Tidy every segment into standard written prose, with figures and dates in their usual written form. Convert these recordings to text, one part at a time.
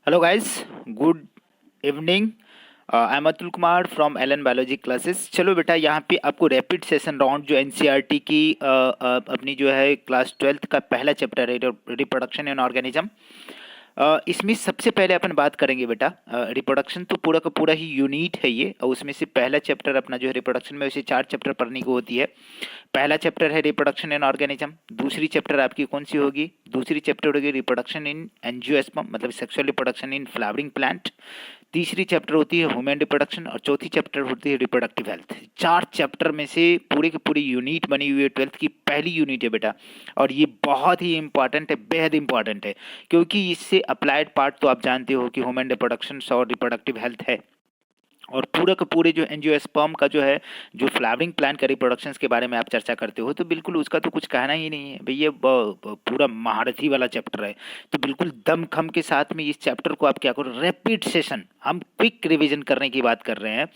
Hello guys, good evening. I am Atul Kumar from Allen biology classes. चलो बेटा, यहाँ पे आपको रैपिड सेशन राउंड जो एनसीईआरटी की अपनी जो है क्लास 12th का पहला चैप्टर है, रिप्रोडक्शन इन ऑर्गेनिज्म। इसमें सबसे पहले अपन बात करेंगे बेटा, रिप्रोडक्शन तो पूरा का पूरा ही यूनिट है ये, और उसमें से पहला चैप्टर अपना जो है रिप्रोडक्शन में, उसे 4 चैप्टर पढ़ने को होती है। पहला चैप्टर है रिप्रोडक्शन इन ऑर्गेनिज्म। दूसरी चैप्टर आपकी कौन सी होगी? दूसरी चैप्टर होगी रिप्रोडक्शन इन एंजियोस्पर्म, मतलब sexual reproduction in flowering plant. तीसरी चैप्टर होती है ह्यूमन रिप्रोडक्शन, और चौथी चैप्टर होती है रिप्रोडक्टिव हेल्थ। 4 चैप्टर में से पूरी की पूरी यूनिट बनी हुई है, 12th की पहली यूनिट है बेटा। और ये बहुत ही इंपॉर्टेंट है, बेहद इंपॉर्टेंट है, क्योंकि इससे अप्लाइड पार्ट तो आप जानते हो कि ह्यूमन रिप्रोडक्शन और रिप्रोडक्टिव हेल्थ है। और पूरा का पूरे जो एंजियोस्पर्म का जो है, जो फ्लावरिंग प्लांट का रिप्रोडक्शन के बारे में आप चर्चा करते हो, तो बिल्कुल उसका तो कुछ कहना ही नहीं है भैया। पूरा महारथी वाला चैप्टर है। तो बिल्कुल दमखम के साथ में इस चैप्टर को आप क्या करो, रैपिड सेशन, हम क्विक रिवीजन करने की बात कर रहे हैं।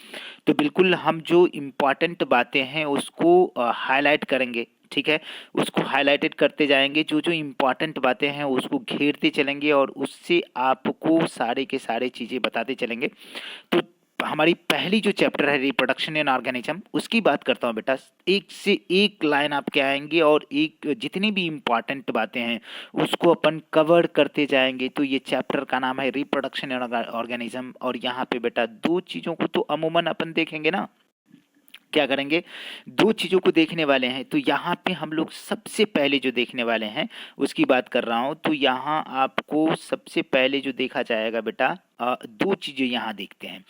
तो बिल्कुल हम जो इम्पॉर्टेंट बातें हैं उसको हाईलाइट करेंगे, ठीक है। उसको हाईलाइटेड करते जाएंगे, जो जो इम्पॉर्टेंट बातें हैं उसको घेरते चलेंगे, और उससे आपको सारे के सारे चीज़ें बताते चलेंगे। तो हमारी पहली जो चैप्टर है रिप्रोडक्शन इन ऑर्गेनिज्म, उसकी बात करता हूँ बेटा। एक से एक लाइन आपके आएंगे, और एक जितनी भी इम्पॉर्टेंट बातें हैं उसको अपन कवर करते जाएंगे। तो ये चैप्टर का नाम है रिप्रोडक्शन इन ऑर्गेनिज्म। और यहाँ पे बेटा दो चीज़ों को तो अमूमन अपन देखेंगे ना, क्या करेंगे, दो चीज़ों को देखने वाले हैं। तो यहाँ पे हम लोग सबसे पहले जो देखने वाले हैं उसकी बात कर रहा हूँ। तो यहाँ आपको सबसे पहले जो देखा जाएगा बेटा, दो चीज़ें यहाँ देखते हैं।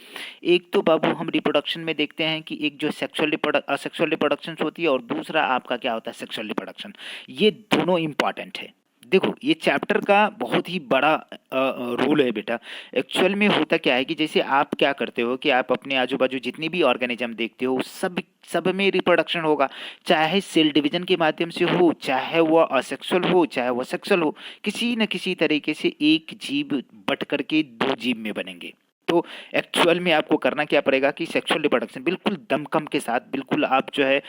एक तो बाबू हम रिप्रोडक्शन में देखते हैं कि एक जो सेक्सुअल रिप्रोडक्शन होती है, और दूसरा आपका क्या होता है, सेक्सुअल रिप्रोडक्शन। ये दोनों इंपॉर्टेंट है। देखो, ये चैप्टर का बहुत ही बड़ा रोल है बेटा। एक्चुअल में होता क्या है कि जैसे आप क्या करते हो कि आप अपने आजू बाजू जितनी भी ऑर्गेनिज्म देखते हो, सब में रिप्रोडक्शन होगा। चाहे सेल डिवीजन के माध्यम से हो, चाहे वह असेक्सुअल हो, चाहे वह सेक्सुअल हो, किसी न किसी तरीके से एक जीव बट करके दो जीव में बनेंगे। तो एक्चुअल में आपको करना क्या पड़ेगा कि सेक्सुअल रिप्रोडक्शन बिल्कुल दमखम के साथ, बिल्कुल आप जो है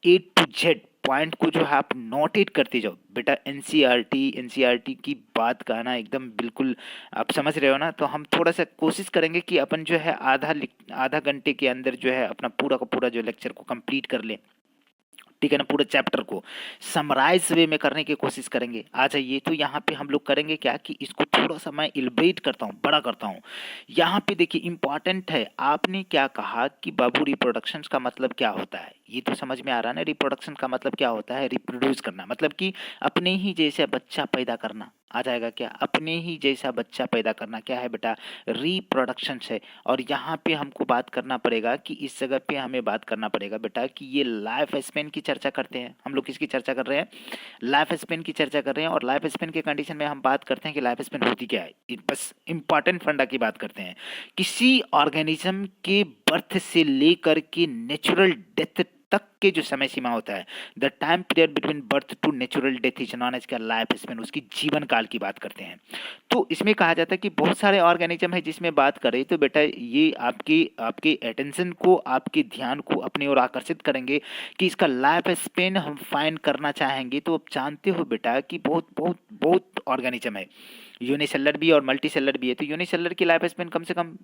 A to Z पॉइंट को जो है आप नोटेट करते जाओ बेटा। एनसीईआरटी की बात का ना एकदम बिल्कुल आप समझ रहे हो ना। तो हम थोड़ा सा कोशिश करेंगे कि अपन जो है आधा घंटे के अंदर जो है अपना पूरा का पूरा जो लेक्चर को कंप्लीट कर लें, ठीक है ना। पूरे चैप्टर को समराइज वे में करने की कोशिश करेंगे। आ जाइए, तो यहाँ पे हम लोग करेंगे क्या कि इसको थोड़ा सा मैं इलबरेट करता हूँ, बड़ा करता हूँ। यहाँ पे देखिए इंपॉर्टेंट है, आपने क्या कहा कि बाबू रिप्रोडक्शन का मतलब क्या होता है, ये तो समझ में आ रहा है ना। रिप्रोडक्शन का मतलब क्या होता है, रिप्रोड्यूस करना, मतलब कि अपने ही जैसा बच्चा पैदा करना। आ जाएगा क्या, अपने ही जैसा बच्चा पैदा करना क्या है बेटा, रिप्रोडक्शन है। और यहाँ पे हमको बात करना पड़ेगा कि इस जगह पे हमें बात करना पड़ेगा बेटा कि ये लाइफ स्पेन की चर्चा करते हैं हम लोग। किसकी चर्चा कर रहे हैं, लाइफ स्पेन की चर्चा कर रहे हैं। और लाइफ स्पेन के कंडीशन में हम बात करते हैं कि लाइफ स्पेन होती क्या है, बस इंपॉर्टेंट फंडा की बात करते हैं। किसी ऑर्गेनिज्म के बर्थ से लेकर के नेचुरल डेथ तक के जो समय सीमा होता है, the time period between birth to natural death is known as का लाइफ स्पेन, उसकी जीवन काल की बात करते हैं। तो इसमें कहा जाता है कि बहुत सारे ऑर्गेनिज्म है जिसमें बात करें, तो बेटा ये आपकी आपके अटेंशन को, आपके ध्यान को अपनी ओर आकर्षित करेंगे कि इसका लाइफ स्पेन हम फाइंड करना चाहेंगे। तो आप जानते हो बेटा कि बहुत बहुत बहुत ऑर्गेनिज्म है, यूनिसेलर भी और मल्टी सेलर भी है। तो यूनिसेलर की लाइफ स्पेन कम से कम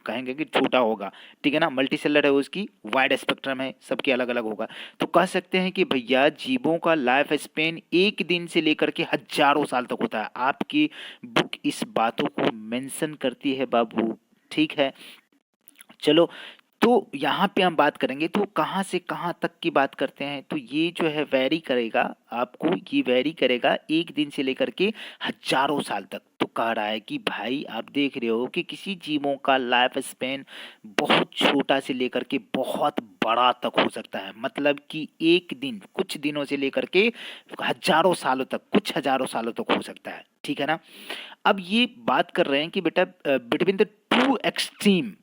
कहेंगे कि छोटा होगा, ठीक है ना। मल्टी सेलर है उसकी वाइड स्पेक्ट्रम है, सबकी अलग अलग होगा। तो कह सकते हैं कि भैया जीवों का लाइफ स्पेन एक दिन से लेकर के हजारों साल तक होता है। आपकी बुक इस बातों को मेंशन करती है बाबू, ठीक है। चलो, तो यहाँ पे हम बात करेंगे, तो कहाँ से कहाँ तक की बात करते हैं, तो ये जो है वैरी करेगा आपको, ये वैरी करेगा एक दिन से लेकर के हजारों साल तक। तो कह रहा है कि भाई आप देख रहे हो कि किसी जीवों का लाइफ स्पेन बहुत छोटा से लेकर के बहुत बड़ा तक हो सकता है। मतलब कि एक दिन, कुछ दिनों से लेकर के हजारों सालों तक, कुछ हजारों सालों तक हो सकता है, ठीक है ना। अब ये बात कर रहे हैं कि बेटा between the two extreme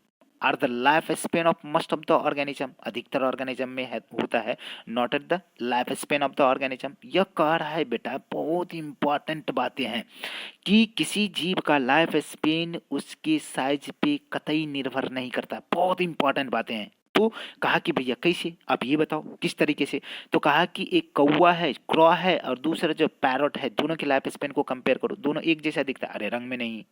are the life span of most of the organism, अधिकतर ऑर्गेनिज्म में है, होता है not at the life span of the organism. यह कह रहा है बेटा, बहुत इंपॉर्टेंट बातें हैं कि किसी जीव का लाइफ स्पेन उसके साइज पे कतई निर्भर नहीं करता। बहुत इंपॉर्टेंट बातें हैं। तो कहा कि भैया कैसे, आप ये बताओ किस तरीके से। तो कहा कि एक कौवा है, क्रॉ है, और दूसरा जो पैरट है, दोनों के लाइफ स्पेन को कंपेयर करो, दोनों एक जैसा दिखता है। अरे रंग में नहीं,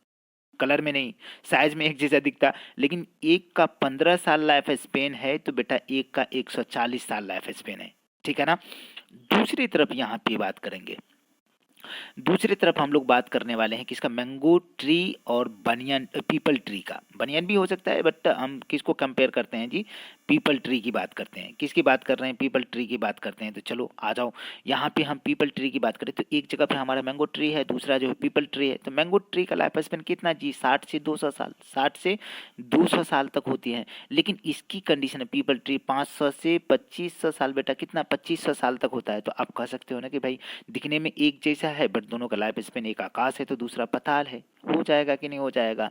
कलर में नहीं, साइज में एक जैसा दिखता, लेकिन एक का 15 साल लाइफ स्पेन है तो बेटा एक का 140 साल लाइफ स्पेन है, ठीक है ना। दूसरी तरफ यहाँ पे बात करेंगे, दूसरी तरफ हम लोग बात करने वाले हैं किसका, मैंगो ट्री और बनियन पीपल ट्री का। बनियन भी हो सकता है बट हम किसको कंपेयर करते हैं जी, पीपल ट्री की बात करते हैं। किसकी बात कर रहे हैं, पीपल ट्री की बात करते हैं। तो चलो आ जाओ, यहाँ पे हम पीपल ट्री की बात करें तो एक जगह पे हमारा मैंगो ट्री है, दूसरा जो है पीपल ट्री है। तो मैंगो ट्री का लाइफ स्पेन कितना जी, 60 से 200 साल, 60 से 200 साल तक होती है। लेकिन इसकी कंडीशन है पीपल ट्री 500 से 2500 साल, बेटा कितना 2500 साल तक होता है। तो आप कह सकते हो ना कि भाई दिखने में एक जैसा है बट दोनों का लाइफ स्पेन, एक आकाश है तो दूसरा पताल है। हो जाएगा कि नहीं हो जाएगा।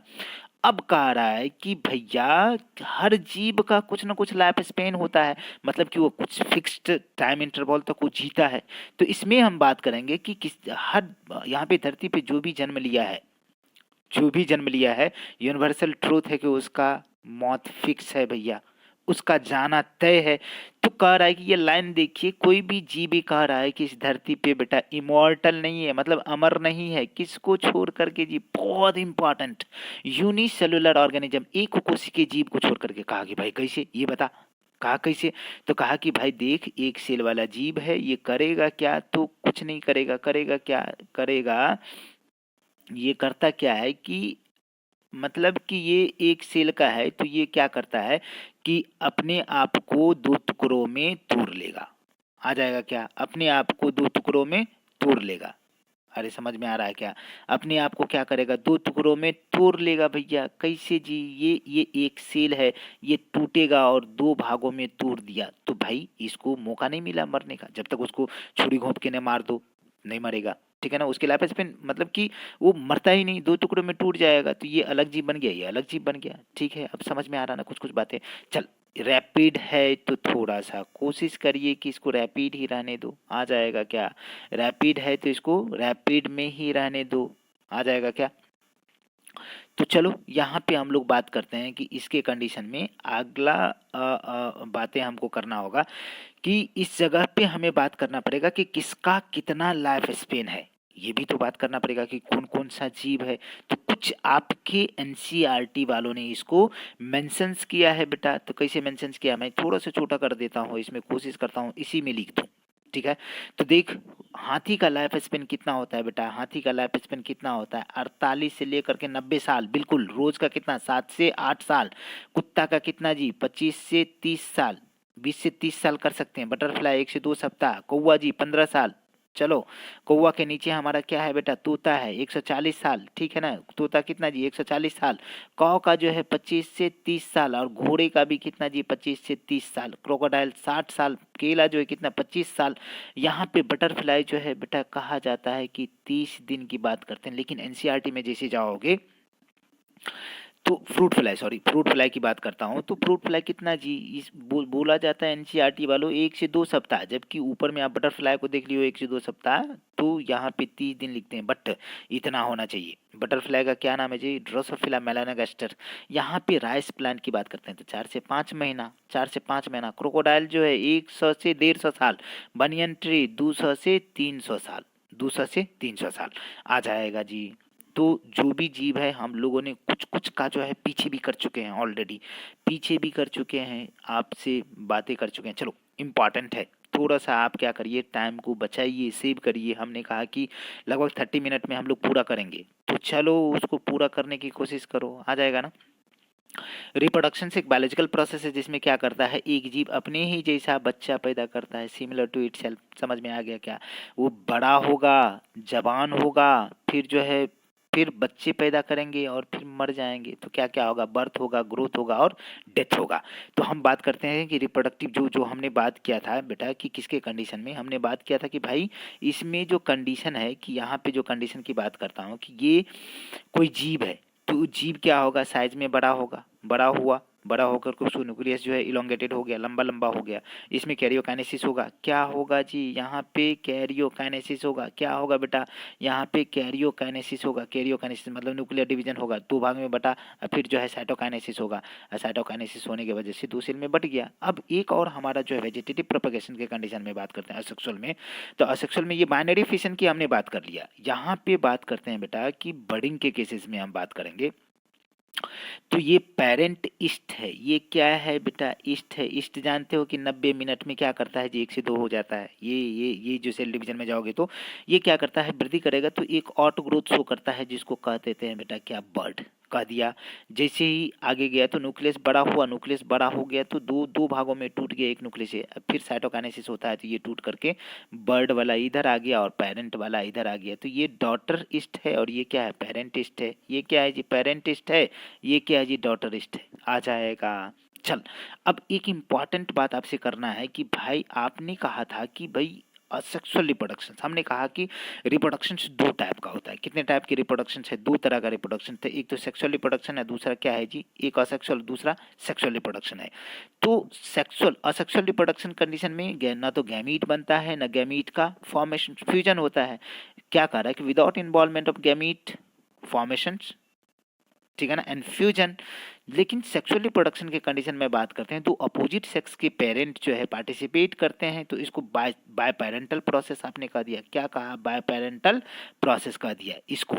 अब कह रहा है कि भैया हर जीव का कुछ ना कुछ लाइफ स्पेन होता है, मतलब कि वो कुछ फिक्स्ड टाइम इंटरवल तक वो जीता है। तो इसमें हम बात करेंगे कि किस हर यहाँ पे धरती पे जो भी जन्म लिया है, जो भी जन्म लिया है, यूनिवर्सल ट्रूथ है कि उसका मौत फिक्स है भैया, उसका जाना तय है। तो कह रहा है कि ये लाइन देखिए, कोई भी जीव भी कह रहा है कि इस धरती पे बेटा इमॉर्टल नहीं है, मतलब अमर नहीं है। किसको छोड़ करके जी, बहुत इंपॉर्टेंट, यूनिसेलुलर ऑर्गेनिज्म, एक कोशिकीय जीव को छोड़ करके। कहा कि भाई कैसे, ये बता। कहा कैसे, तो कहा कि भाई देख, एक सेल वाला जीव है, ये करेगा क्या, तो कुछ नहीं करेगा। करेगा क्या करेगा, ये करता क्या है कि मतलब कि ये एक सेल का है तो ये क्या करता है कि अपने आप को दो टुकड़ों में तोड़ लेगा। आ जाएगा क्या, अपने आप को दो टुकड़ों में तोड़ लेगा। अरे समझ में आ रहा है क्या, अपने आप को क्या करेगा, दो टुकड़ों में तोड़ लेगा भैया। कैसे जी, ये एक सेल है, ये टूटेगा और दो भागों में तोड़ दिया तो भाई इसको मौका नहीं मिला मरने का। जब तक उसको छुरी घोंप के न मार दो नहीं मरेगा, ठीक है ना। उसके लाइफ स्पेन मतलब कि वो मरता ही नहीं, दो टुकड़ों में टूट जाएगा। तो ये अलग जीव बन गया, ये अलग जीव बन गया, ठीक है। अब समझ में आ रहा ना कुछ कुछ बातें। चल, रैपिड है तो थोड़ा सा कोशिश करिए कि इसको रैपिड ही रहने दो। आ जाएगा क्या, रैपिड है तो इसको रैपिड में ही रहने दो। आ जाएगा क्या। तो चलो यहाँ पे हम लोग बात करते हैं कि इसके कंडीशन में अगला बातें हमको करना होगा कि इस जगह पे हमें बात करना पड़ेगा कि किसका कितना लाइफ स्पेन है। ये भी तो बात करना पड़ेगा कि कौन कौन सा जीव है। तो कुछ आपके एनसीईआरटी वालों ने इसको मेंशंस किया है बेटा। तो कैसे मेंशंस किया, मैं थोड़ा सा छोटा कर देता हूँ, इसमें कोशिश करता हूँ इसी में लिख दूँ, ठीक है। तो देख, हाथी का लाइफ स्पेन कितना होता है बेटा, हाथी का लाइफ स्पेन कितना होता है, 48 से लेकर के 90 साल, बिल्कुल। रोज का कितना, 7 से 8 साल। कुत्ता का कितना जी, 25 से 30 साल, 20 से 30 साल कर सकते हैं। बटरफ्लाई 1 से 2 सप्ताह। कौवा जी 15 साल। चलो, कौवा के नीचे हमारा क्या है बेटा, तोता है 140 साल, ठीक है ना। तोता कितना जी, 140 साल। कौ का जो है 25 से 30 साल, और घोड़े का भी कितना जी, 25 से 30 साल। क्रोकोडाइल 60 साल। केला जो है कितना, 25 साल। यहाँ पे बटरफ्लाई जो है बेटा कहा जाता है कि 30 दिन की बात करते हैं। लेकिन एनसीईआरटी में जैसे जाओगे तो fruit fly, sorry fruit fly की बात करता हूँ। तो फ्रूट फ्लाई कितना जी, बोला जाता है एनसीईआरटी वालों 1 से 2 सप्ताह। जबकि ऊपर में आप बटरफ्लाई को देख लियो 1 से 2 सप्ताह, तो यहाँ पे 30 दिन लिखते हैं, बट इतना होना चाहिए। बटरफ्लाई का क्या नाम है जी, ड्रोसोफिला मेलानोगास्टर। यहाँ पे राइस प्लांट की बात करते हैं तो 4 से 5 महीना, 4 से 5 महीना। क्रोकोडाइल जो है 100 से 150 साल। बनियन ट्री 200 से 300 साल, 200 से 300 साल। आ जाएगा जी। तो जो भी जीव है हम लोगों ने कुछ कुछ का जो है पीछे भी कर चुके हैं, ऑलरेडी पीछे भी कर चुके हैं, आपसे बातें कर चुके हैं। चलो, इम्पॉर्टेंट है, थोड़ा सा आप क्या करिए, टाइम को बचाइए, सेव करिए। हमने कहा कि लगभग 30 मिनट में हम लोग पूरा करेंगे, तो चलो उसको पूरा करने की कोशिश करो। आ जाएगा ना। रिप्रोडक्शन से एक बायोलॉजिकल प्रोसेस है जिसमें क्या करता है, एक जीव अपने ही जैसा बच्चा पैदा करता है, सिमिलर टू इटसेल्फ। समझ में आ गया क्या। वो बड़ा होगा, जवान होगा, फिर जो है फिर बच्चे पैदा करेंगे और फिर मर जाएंगे। तो क्या क्या होगा, बर्थ होगा, ग्रोथ होगा और डेथ होगा। तो हम बात करते हैं कि रिप्रोडक्टिव जो जो हमने बात किया था बेटा कि किसके कंडीशन में हमने बात किया था कि भाई इसमें जो कंडीशन है कि यहाँ पे जो कंडीशन की बात करता हूँ कि ये कोई जीव है, तो जीव क्या होगा, साइज में बड़ा होगा, बड़ा हुआ बड़ा होकर के उसको न्यूक्लियस जो है इलोंगेटेड हो गया, लंबा लंबा हो गया, इसमें कैरियोकाइनेसिस होगा। क्या होगा जी, यहाँ पे कैरियोकाइनेसिस होगा। क्या होगा बेटा, यहाँ पे कैरियोकाइनेसिस होगा। कैरियोकाइनेसिस मतलब न्यूक्लियर डिवीजन होगा, दो भाग में बटा, फिर जो है साइटोकाइनेसिस होगा। साइटोकाइनेसिस होने की वजह से दो सेल में बट गया। अब एक और हमारा जो है वेजिटेटिव प्रोपगेशन के कंडीशन में बात करते हैं असेक्सुअल में। तो असेक्सुअल में ये बाइनरी फिशन की हमने बात कर लिया। यहाँ पे बात करते हैं बेटा कि बडिंग के केसेस में हम बात करेंगे। तो ये पेरेंट ईस्ट है। ये क्या है बेटा, ईस्ट है। ईस्ट जानते हो कि 90 मिनट में क्या करता है जी, 1 से 2 हो जाता है। ये जो सेल डिवीजन में जाओगे तो ये क्या करता है, वृद्धि करेगा तो एक ऑट ग्रोथ शो करता है, जिसको कह देते हैं बेटा क्या, बर्ड कह दिया। जैसे ही आगे गया तो न्यूक्लियस बड़ा हुआ, न्यूक्लियस बड़ा हो गया तो दो दो भागों में टूट गया एक न्यूक्लियस है। अब फिर साइटोकाइनेसिस होता है तो ये टूट करके बर्ड वाला इधर आ गया और पेरेंट वाला इधर आ गया। तो ये डॉटर ईस्ट है और ये क्या है, पेरेंट ईस्ट है। ये क्या है जी, पेरेंट ईस्ट है। ये क्या है जी, डॉटर ईस्ट है। आ जाएगा। चल, अब एक इम्पॉर्टेंट बात आपसे करना है कि भाई आपने कहा था कि भाई असेक्सुअल रिप्रोडक्शन, हमने कहा कि रिप्रोडक्शन दो टाइप का होता है। कितने टाइप की रिप्रोडक्शन है, दो तरह का रिप्रोडक्शन है। एक तो सेक्सुअल रिप्रोडक्शन है, दूसरा क्या है जी, एक असेक्सुअल, दूसरा सेक्सुअल रिप्रोडक्शन है। तो सेक्सुअल असेक्सुअल रिप्रोडक्शन कंडीशन में ना तो गैमीट बनता है ना गैमीट का फॉर्मेशन फ्यूजन होता है। क्या कह रहा है कि without involvement of gamete formation, ठीक है ना, एंड फ्यूजन। लेकिन सेक्सुअल रिप्रोडक्शन के कंडीशन में बात करते हैं तो अपोजिट सेक्स के पेरेंट जो है पार्टिसिपेट करते हैं, तो इसको बाय पेरेंटल प्रोसेस आपने कह दिया। क्या कहा, बाय पेरेंटल प्रोसेस कह दिया इसको,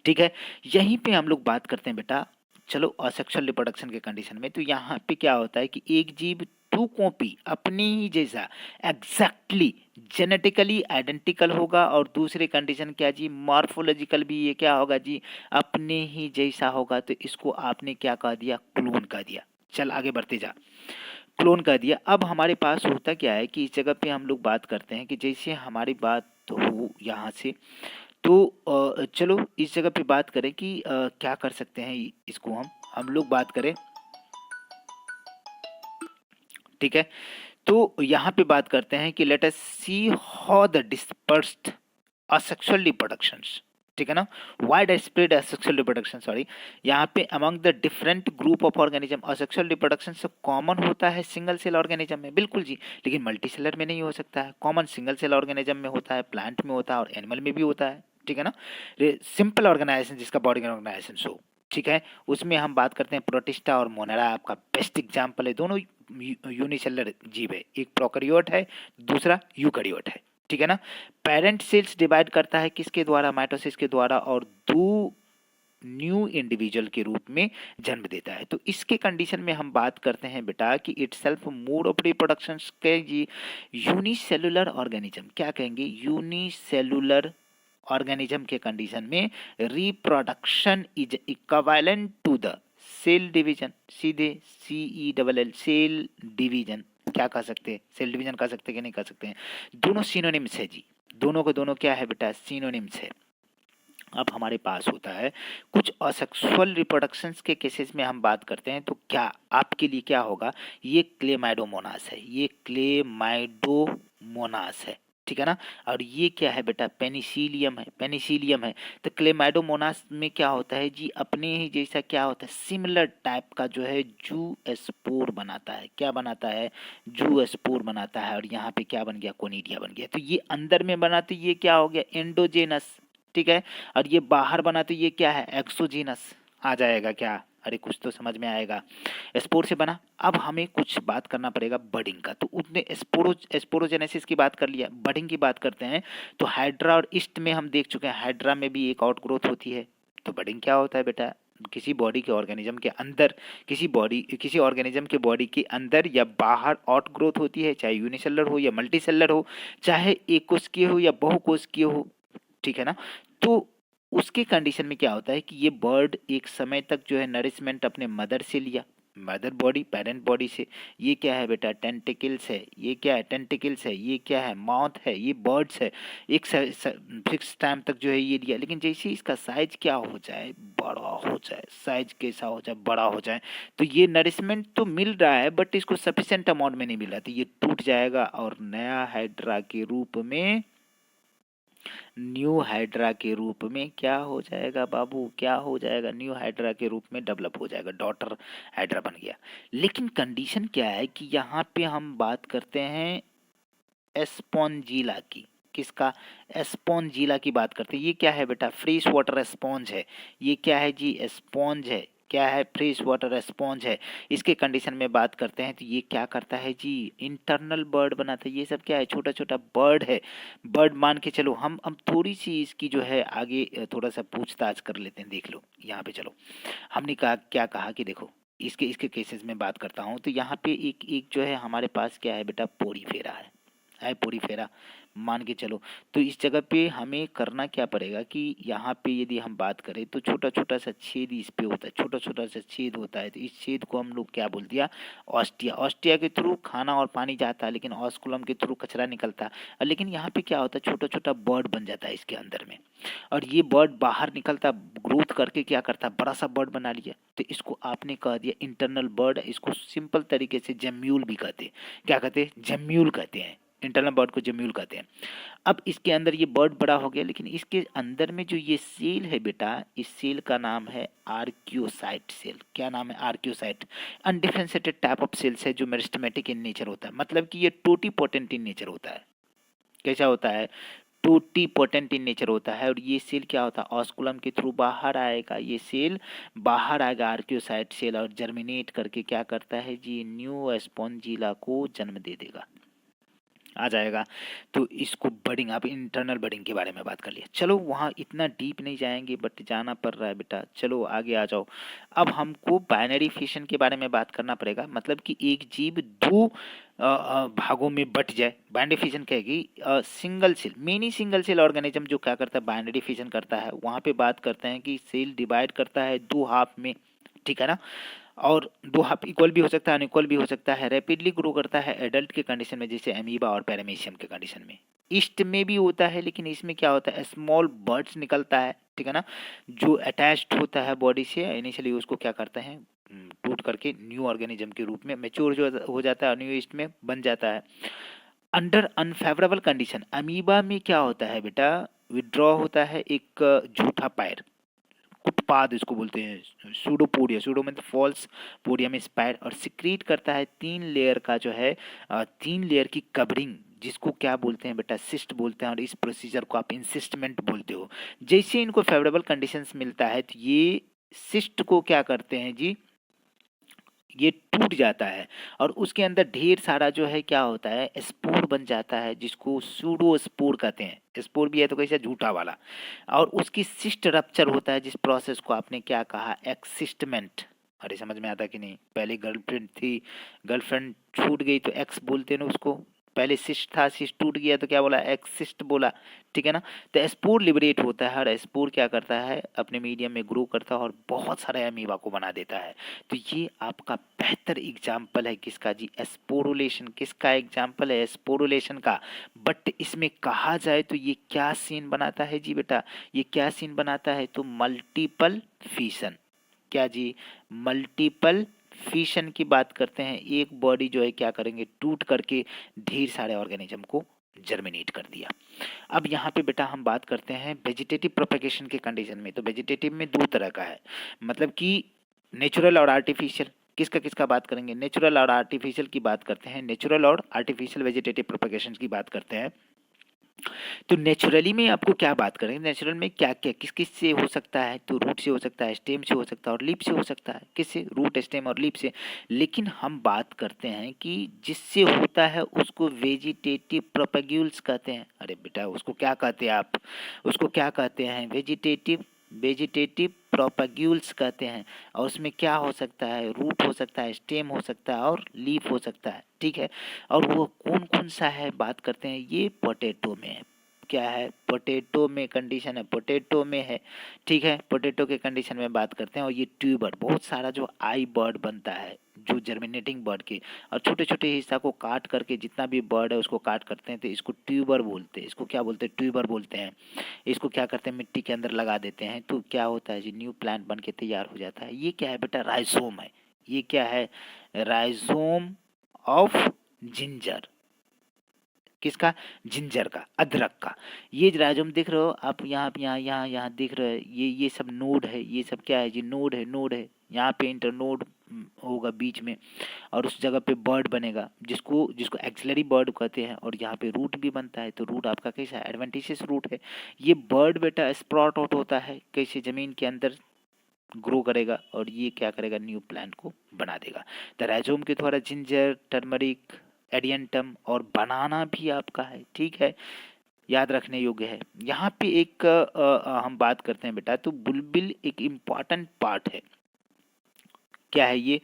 ठीक है। यहीं पे हम लोग बात करते हैं बेटा, चलो असेक्सुअल रिप्रोडक्शन के कंडीशन में। तो यहाँ पे क्या होता है कि एक जीव टू कॉपी अपने ही जैसा एग्जैक्टली जेनेटिकली आइडेंटिकल होगा, और दूसरे कंडीशन क्या जी, मॉर्फोलॉजिकल भी ये क्या होगा जी, अपने ही जैसा होगा। तो इसको आपने क्या कह दिया, क्लोन कह दिया। चल आगे बढ़ते जा, क्लोन कर दिया। अब हमारे पास होता क्या है कि इस जगह पे हम लोग बात करते हैं कि जैसे हमारी बात हो यहाँ से, तो चलो इस जगह पे बात करें कि क्या कर सकते हैं इसको हम लोग बात करें, ठीक है। तो यहाँ पे बात करते हैं कि let us see how the dispersed asexual reproductions, ठीक है ना, wide spread asexual reproduction, sorry, यहाँ पे among the different group of organism asexual reproduction सब कॉमन होता है सिंगल सेल ऑर्गेनिज्म में, बिल्कुल जी, लेकिन मल्टी सेलर में नहीं हो सकता है। कॉमन सिंगल सेल ऑर्गेनिज्म में होता है, प्लांट में होता है और एनिमल में भी होता है, ठीक है ना। सिंपल ऑर्गेनाइजेशन जिसका बॉडी ऑर्गेनाइजेशन हो, ठीक है, उसमें हम बात करते हैं प्रोटिस्टा और मोनेरा आपका बेस्ट एग्जाम्पल है। दोनों यूनिसेलर जीव है, एक प्रोकैरियोट है, दूसरा यूकैरियोट है, ठीक है ना। पेरेंट सेल्स डिवाइड करता है किसके द्वारा, माइटोसिस के द्वारा, और दो न्यू इंडिविजुअल के रूप में जन्म देता है। तो इसके कंडीशन में हम बात करते हैं बेटा कि इटसेल्फ मोड ऑफ रिप्रोडक्शन के जी यूनिसेलुलर ऑर्गेनिज्म, क्या कहेंगे, यूनिसेलुलर ऑर्गेनिज्म के कंडीशन में reproduction is equivalent to the cell division, सीधे CELL सेल डिवीजन क्या कह सकते हैं, सेल डिवीजन कह सकते हैं कि नहीं कह सकते हैं, दोनों सिनोनिम्स है जी, दोनों को दोनों क्या है बेटा, सिनोनिम्स है। अब हमारे पास होता है कुछ असेक्सुअल रिप्रोडक्शंस के केसेस में हम बात करते हैं, तो क्या आपके लिए क्या होगा, ये क्लेमाइडोमोनास है, ये क्लेमाइडोमोनास है, ठीक है ना। और ये क्या है बेटा, पेनिसिलियम है, पेनिसिलियम है। तो क्लेमाइडोमोनास में क्या होता है जी, अपने ही जैसा क्या होता है, सिमिलर टाइप का जो है जू स्पोर बनाता है। क्या बनाता है, जू स्पोर बनाता है। और यहाँ पे क्या बन गया, कोनिडिया बन गया। तो ये अंदर में बना तो ये क्या हो गया, एंडोजेनस, ठीक है। और ये बाहर बना तो ये क्या है, एक्सोजीनस। आ जाएगा क्या, अरे कुछ तो समझ में आएगा। स्पोर से बना। अब हमें कुछ बात करना पड़ेगा बडिंग का। तो उसने स्पोरोजेनेसिस की बात कर लिया, बडिंग की बात करते हैं। तो हाइड्रा और ईस्ट में हम देख चुके हैं, हाइड्रा में भी एक आउट ग्रोथ होती है। तो बडिंग क्या होता है बेटा, किसी बॉडी के ऑर्गेनिज्म के अंदर, किसी ऑर्गेनिज्म के बॉडी के अंदर या बाहर आउट ग्रोथ होती है, चाहे यूनिसेलर हो या मल्टी सेलर हो, चाहे एक कोशिकीय हो या बहुकोशिकीय हो, ठीक है ना। तो उसके कंडीशन में क्या होता है कि ये बर्ड एक समय तक जो है नरिशमेंट अपने मदर से लिया, मदर बॉडी, पेरेंट बॉडी से। ये क्या है बेटा, टेंटिकल्स है। ये क्या है, टेंटिकल्स है। ये क्या है, माउथ है। ये बर्ड्स है। एक फिक्स टाइम तक जो है ये लिया, लेकिन जैसे ही इसका साइज क्या हो जाए, बड़ा हो जाए, साइज कैसा हो जाए, बड़ा हो जाए, तो ये नरिशमेंट तो मिल रहा है बट इसको सफिशिएंट अमाउंट में नहीं मिल रहा, तो ये टूट जाएगा और नया हाइड्रा के रूप में न्यू हाइड्रा के रूप में क्या हो जाएगा बाबू, क्या हो जाएगा, न्यू हाइड्रा के रूप में डेवलप हो जाएगा, डॉटर हाइड्रा बन गया। लेकिन कंडीशन क्या है कि यहाँ पे हम बात करते हैं एस्पोंजिला की। किसका? एस्पोंजिला की बात करते हैं। ये क्या है बेटा? फ्रेश वाटर स्पॉन्ज है। ये क्या है जी? स्पॉन्ज है। क्या है? फ्रेश वाटर स्पॉन्ज है। इसके कंडीशन में बात करते हैं तो ये क्या करता है जी? इंटरनल बर्ड बनाता है। ये सब क्या है? छोटा छोटा बर्ड है। बर्ड मान के चलो, हम थोड़ी सी इसकी जो है आगे थोड़ा सा पूछताछ कर लेते हैं। देख लो यहाँ पे, चलो हमने कहा, क्या कहा कि देखो इसके इसके केसेस में बात करता हूँ तो यहाँ पे एक एक जो है हमारे पास क्या है बेटा? पोरीफेरा है पोरीफेरा मान के चलो। तो इस जगह पे हमें करना क्या पड़ेगा कि यहाँ पे यदि हम बात करें तो छोटा छोटा सा छेद इस पे होता है, छोटा छोटा सा छेद होता है। तो इस छेद को हम लोग क्या बोल दिया? ऑस्टिया। ऑस्टिया के थ्रू खाना और पानी जाता है, लेकिन ऑस्कुलम के थ्रू कचरा निकलता है। लेकिन यहाँ पे क्या होता है? छोटा छोटा बर्ड बन जाता है इसके अंदर में, और ये बर्ड बाहर निकलता, ग्रोथ करके क्या करता है? बड़ा सा बर्ड बना लिया। तो इसको आपने कह दिया इंटरनल बर्ड। इसको सिंपल तरीके से जम्यूल भी कहते हैं। क्या कहते हैं? जम्यूल कहते हैं। इंटरनल बर्ड को जम्यूल कहते हैं। अब इसके अंदर ये बर्ड बड़ा हो गया, लेकिन इसके अंदर में जो ये सेल है बेटा, इस सेल का नाम है आर्क्योसाइट सेल। क्या नाम है? आर्क्योसाइट। अनडिफरेंशिएटेड टाइप ऑफ सेल्स है जो मेरिस्टेमेटिक इन नेचर होता है, मतलब कि ये टोटीपोटेंट इन नेचर होता है। कैसा होता है? टोटीपोटेंट इन नेचर होता है। और ये सेल क्या होता है? ऑस्कुलम के थ्रू बाहर आएगा। ये सेल बाहर आएगा, आर्क्योसाइट सेल, और जर्मिनेट करके क्या करता है जी? न्यू स्पॉन्जिला को जन्म दे देगा, आ जाएगा। तो इसको बडिंग, आप इंटरनल बडिंग के बारे में बात कर लिया। चलो वहाँ इतना डीप नहीं जाएंगे, बट जाना पड़ रहा है बेटा। चलो आगे आ जाओ। अब हमको बाइनरी फिशन के बारे में बात करना पड़ेगा, मतलब कि एक जीव दो भागों में बट जाए। बाइनरी फिशन कहेगी single cell, many single cell organism जो क्या करता है? बाइनरी फिशन करता है। वहाँ पे बात करते हैं कि सेल डिवाइड करता है दो हाफ में, ठीक है ना? और दो हाफ इक्वल भी हो सकता है, अनइक्वल भी हो सकता है। रैपिडली ग्रो करता है एडल्ट के कंडीशन में, जैसे एमीबा और पैरामीशियम के कंडीशन में। ईस्ट में भी होता है, लेकिन इसमें क्या होता है? स्मॉल बर्ड्स निकलता है, ठीक है ना? जो अटैच्ड होता है बॉडी से इनिशियली, उसको क्या करते हैं? टूट करके न्यू ऑर्गेनिज्म के रूप में मैच्योर जो हो जाता है, न्यू ईस्ट में बन जाता है। अंडर अनफेवरेबल कंडीशन अमीबा में क्या होता है बेटा? विड्रॉ होता है एक झूठा पैर, उत्पाद इसको बोलते हैं, सूडोपोडिया। सूडो मतलब फॉल्स, पोडिया में स्पायर, और सिक्रीट करता है 3 लेयर का जो है 3 लेयर की कवरिंग, जिसको क्या बोलते हैं बेटा? सिस्ट बोलते हैं। और इस प्रोसीजर को आप इंसिस्टमेंट बोलते हो। जैसे इनको फेवरेबल कंडीशंस मिलता है तो ये सिस्ट को क्या करते हैं जी? ये टूट जाता है, और उसके अंदर ढेर सारा जो है क्या होता है? स्पोर बन जाता है, जिसको सूडो स्पोर कहते हैं। स्पोर भी है तो कैसा? झूठा वाला। और उसकी सिस्ट रप्चर होता है, जिस प्रोसेस को आपने क्या कहा? एक्सिस्टमेंट। अरे समझ में आता कि नहीं? पहले गर्लफ्रेंड थी, गर्लफ्रेंड छूट गई तो एक्स बोलते हैं ना उसको। पहले सिस्ट था, सिस्ट टूट गया तो क्या बोला? एक्सिस्ट बोला, ठीक है ना? तो स्पोर लिबरेट होता है, और स्पोर क्या करता है? अपने मीडियम में ग्रो करता है और बहुत सारे अमीबा को बना देता है। तो ये आपका बेहतर एग्जाम्पल है किसका जी? स्पोरुलेशन। किसका एग्जाम्पल है? स्पोरुलेशन का। बट इसमें कहा जाए तो ये क्या सीन बनाता है जी बेटा? ये क्या सीन बनाता है? तो मल्टीपल फिशन। क्या जी? मल्टीपल फिशन की बात करते हैं। एक बॉडी जो है क्या करेंगे? टूट करके ढेर सारे ऑर्गेनिज्म को जर्मिनेट कर दिया। अब यहाँ पे बेटा हम बात करते हैं वेजिटेटिव प्रोपेगेशन के कंडीशन में। तो वेजिटेटिव में दो तरह का है, मतलब कि नेचुरल और आर्टिफिशियल। किसका किसका बात करेंगे? नेचुरल और आर्टिफिशियल की बात करते हैं। नेचुरल और आर्टिफिशियल वेजिटेटिव प्रोपेगेशन की बात करते हैं। तो नेचुरली में आपको क्या बात करेंगे? नेचुरल में क्या क्या किस किस से हो सकता है? तो रूट से हो सकता है, स्टेम से हो सकता है, और लीफ से हो सकता है। किससे? रूट, स्टेम और लीफ से। लेकिन हम बात करते हैं कि जिससे होता है उसको वेजिटेटिव प्रोपेग्यूल्स कहते हैं। अरे बेटा उसको क्या कहते हैं आप? उसको क्या कहते हैं? वेजिटेटिव वेजिटेटिव प्रोपेग्यूल्स कहते हैं। और उसमें क्या हो सकता है? रूट हो सकता है, स्टेम हो सकता है, और लीफ हो सकता है, ठीक है। और वो कौन कौन सा है बात करते हैं? ये पोटैटो में है। क्या है? पोटैटो में कंडीशन है, पोटैटो में है, ठीक है। पोटैटो के कंडीशन में बात करते हैं। और ये ट्यूबर, बहुत सारा जो आई बर्ड बनता है, जो जर्मिनेटिंग बर्ड की, और छोटे छोटे हिस्सा को काट करके जितना भी बर्ड है उसको काट करते हैं, तो इसको ट्यूबर बोलते हैं। इसको क्या बोलते हैं? ट्यूबर बोलते हैं। इसको क्या करते हैं? मिट्टी के अंदर लगा देते हैं, तो क्या होता है जी? न्यू प्लांट बन के तैयार हो जाता है। ये क्या है बेटा? राइजोम है। ये क्या है? Rhizome of ginger. किसका? जिंजर का, अदरक का। ये राइजोम देख रहे हो आप, यहाँ पे यहाँ देख रहे हैं, ये सब नोड है, ये सब क्या है जी? नोड है। यहाँ पे इंटरनोड होगा बीच में, और उस जगह पे बर्ड बनेगा, जिसको जिसको एक्सिलरी बर्ड कहते हैं, और यहाँ पे रूट भी बनता है। तो रूट आपका कैसा है? एडवेंटिशियस रूट है। ये बर्ड बेटा स्प्राउट आउट होता है कैसे? जमीन के अंदर ग्रो करेगा, और ये क्या करेगा? न्यू प्लांट को बना देगा। द राइजोम के द्वारा जिंजर, टर्मरिक, एडियंटम और बनाना भी आपका है, ठीक है, याद रखने योग्य है। यहाँ पे एक हम बात करते हैं बेटा, तो बुलबिल एक इम्पॉर्टेंट पार्ट है। क्या है ये?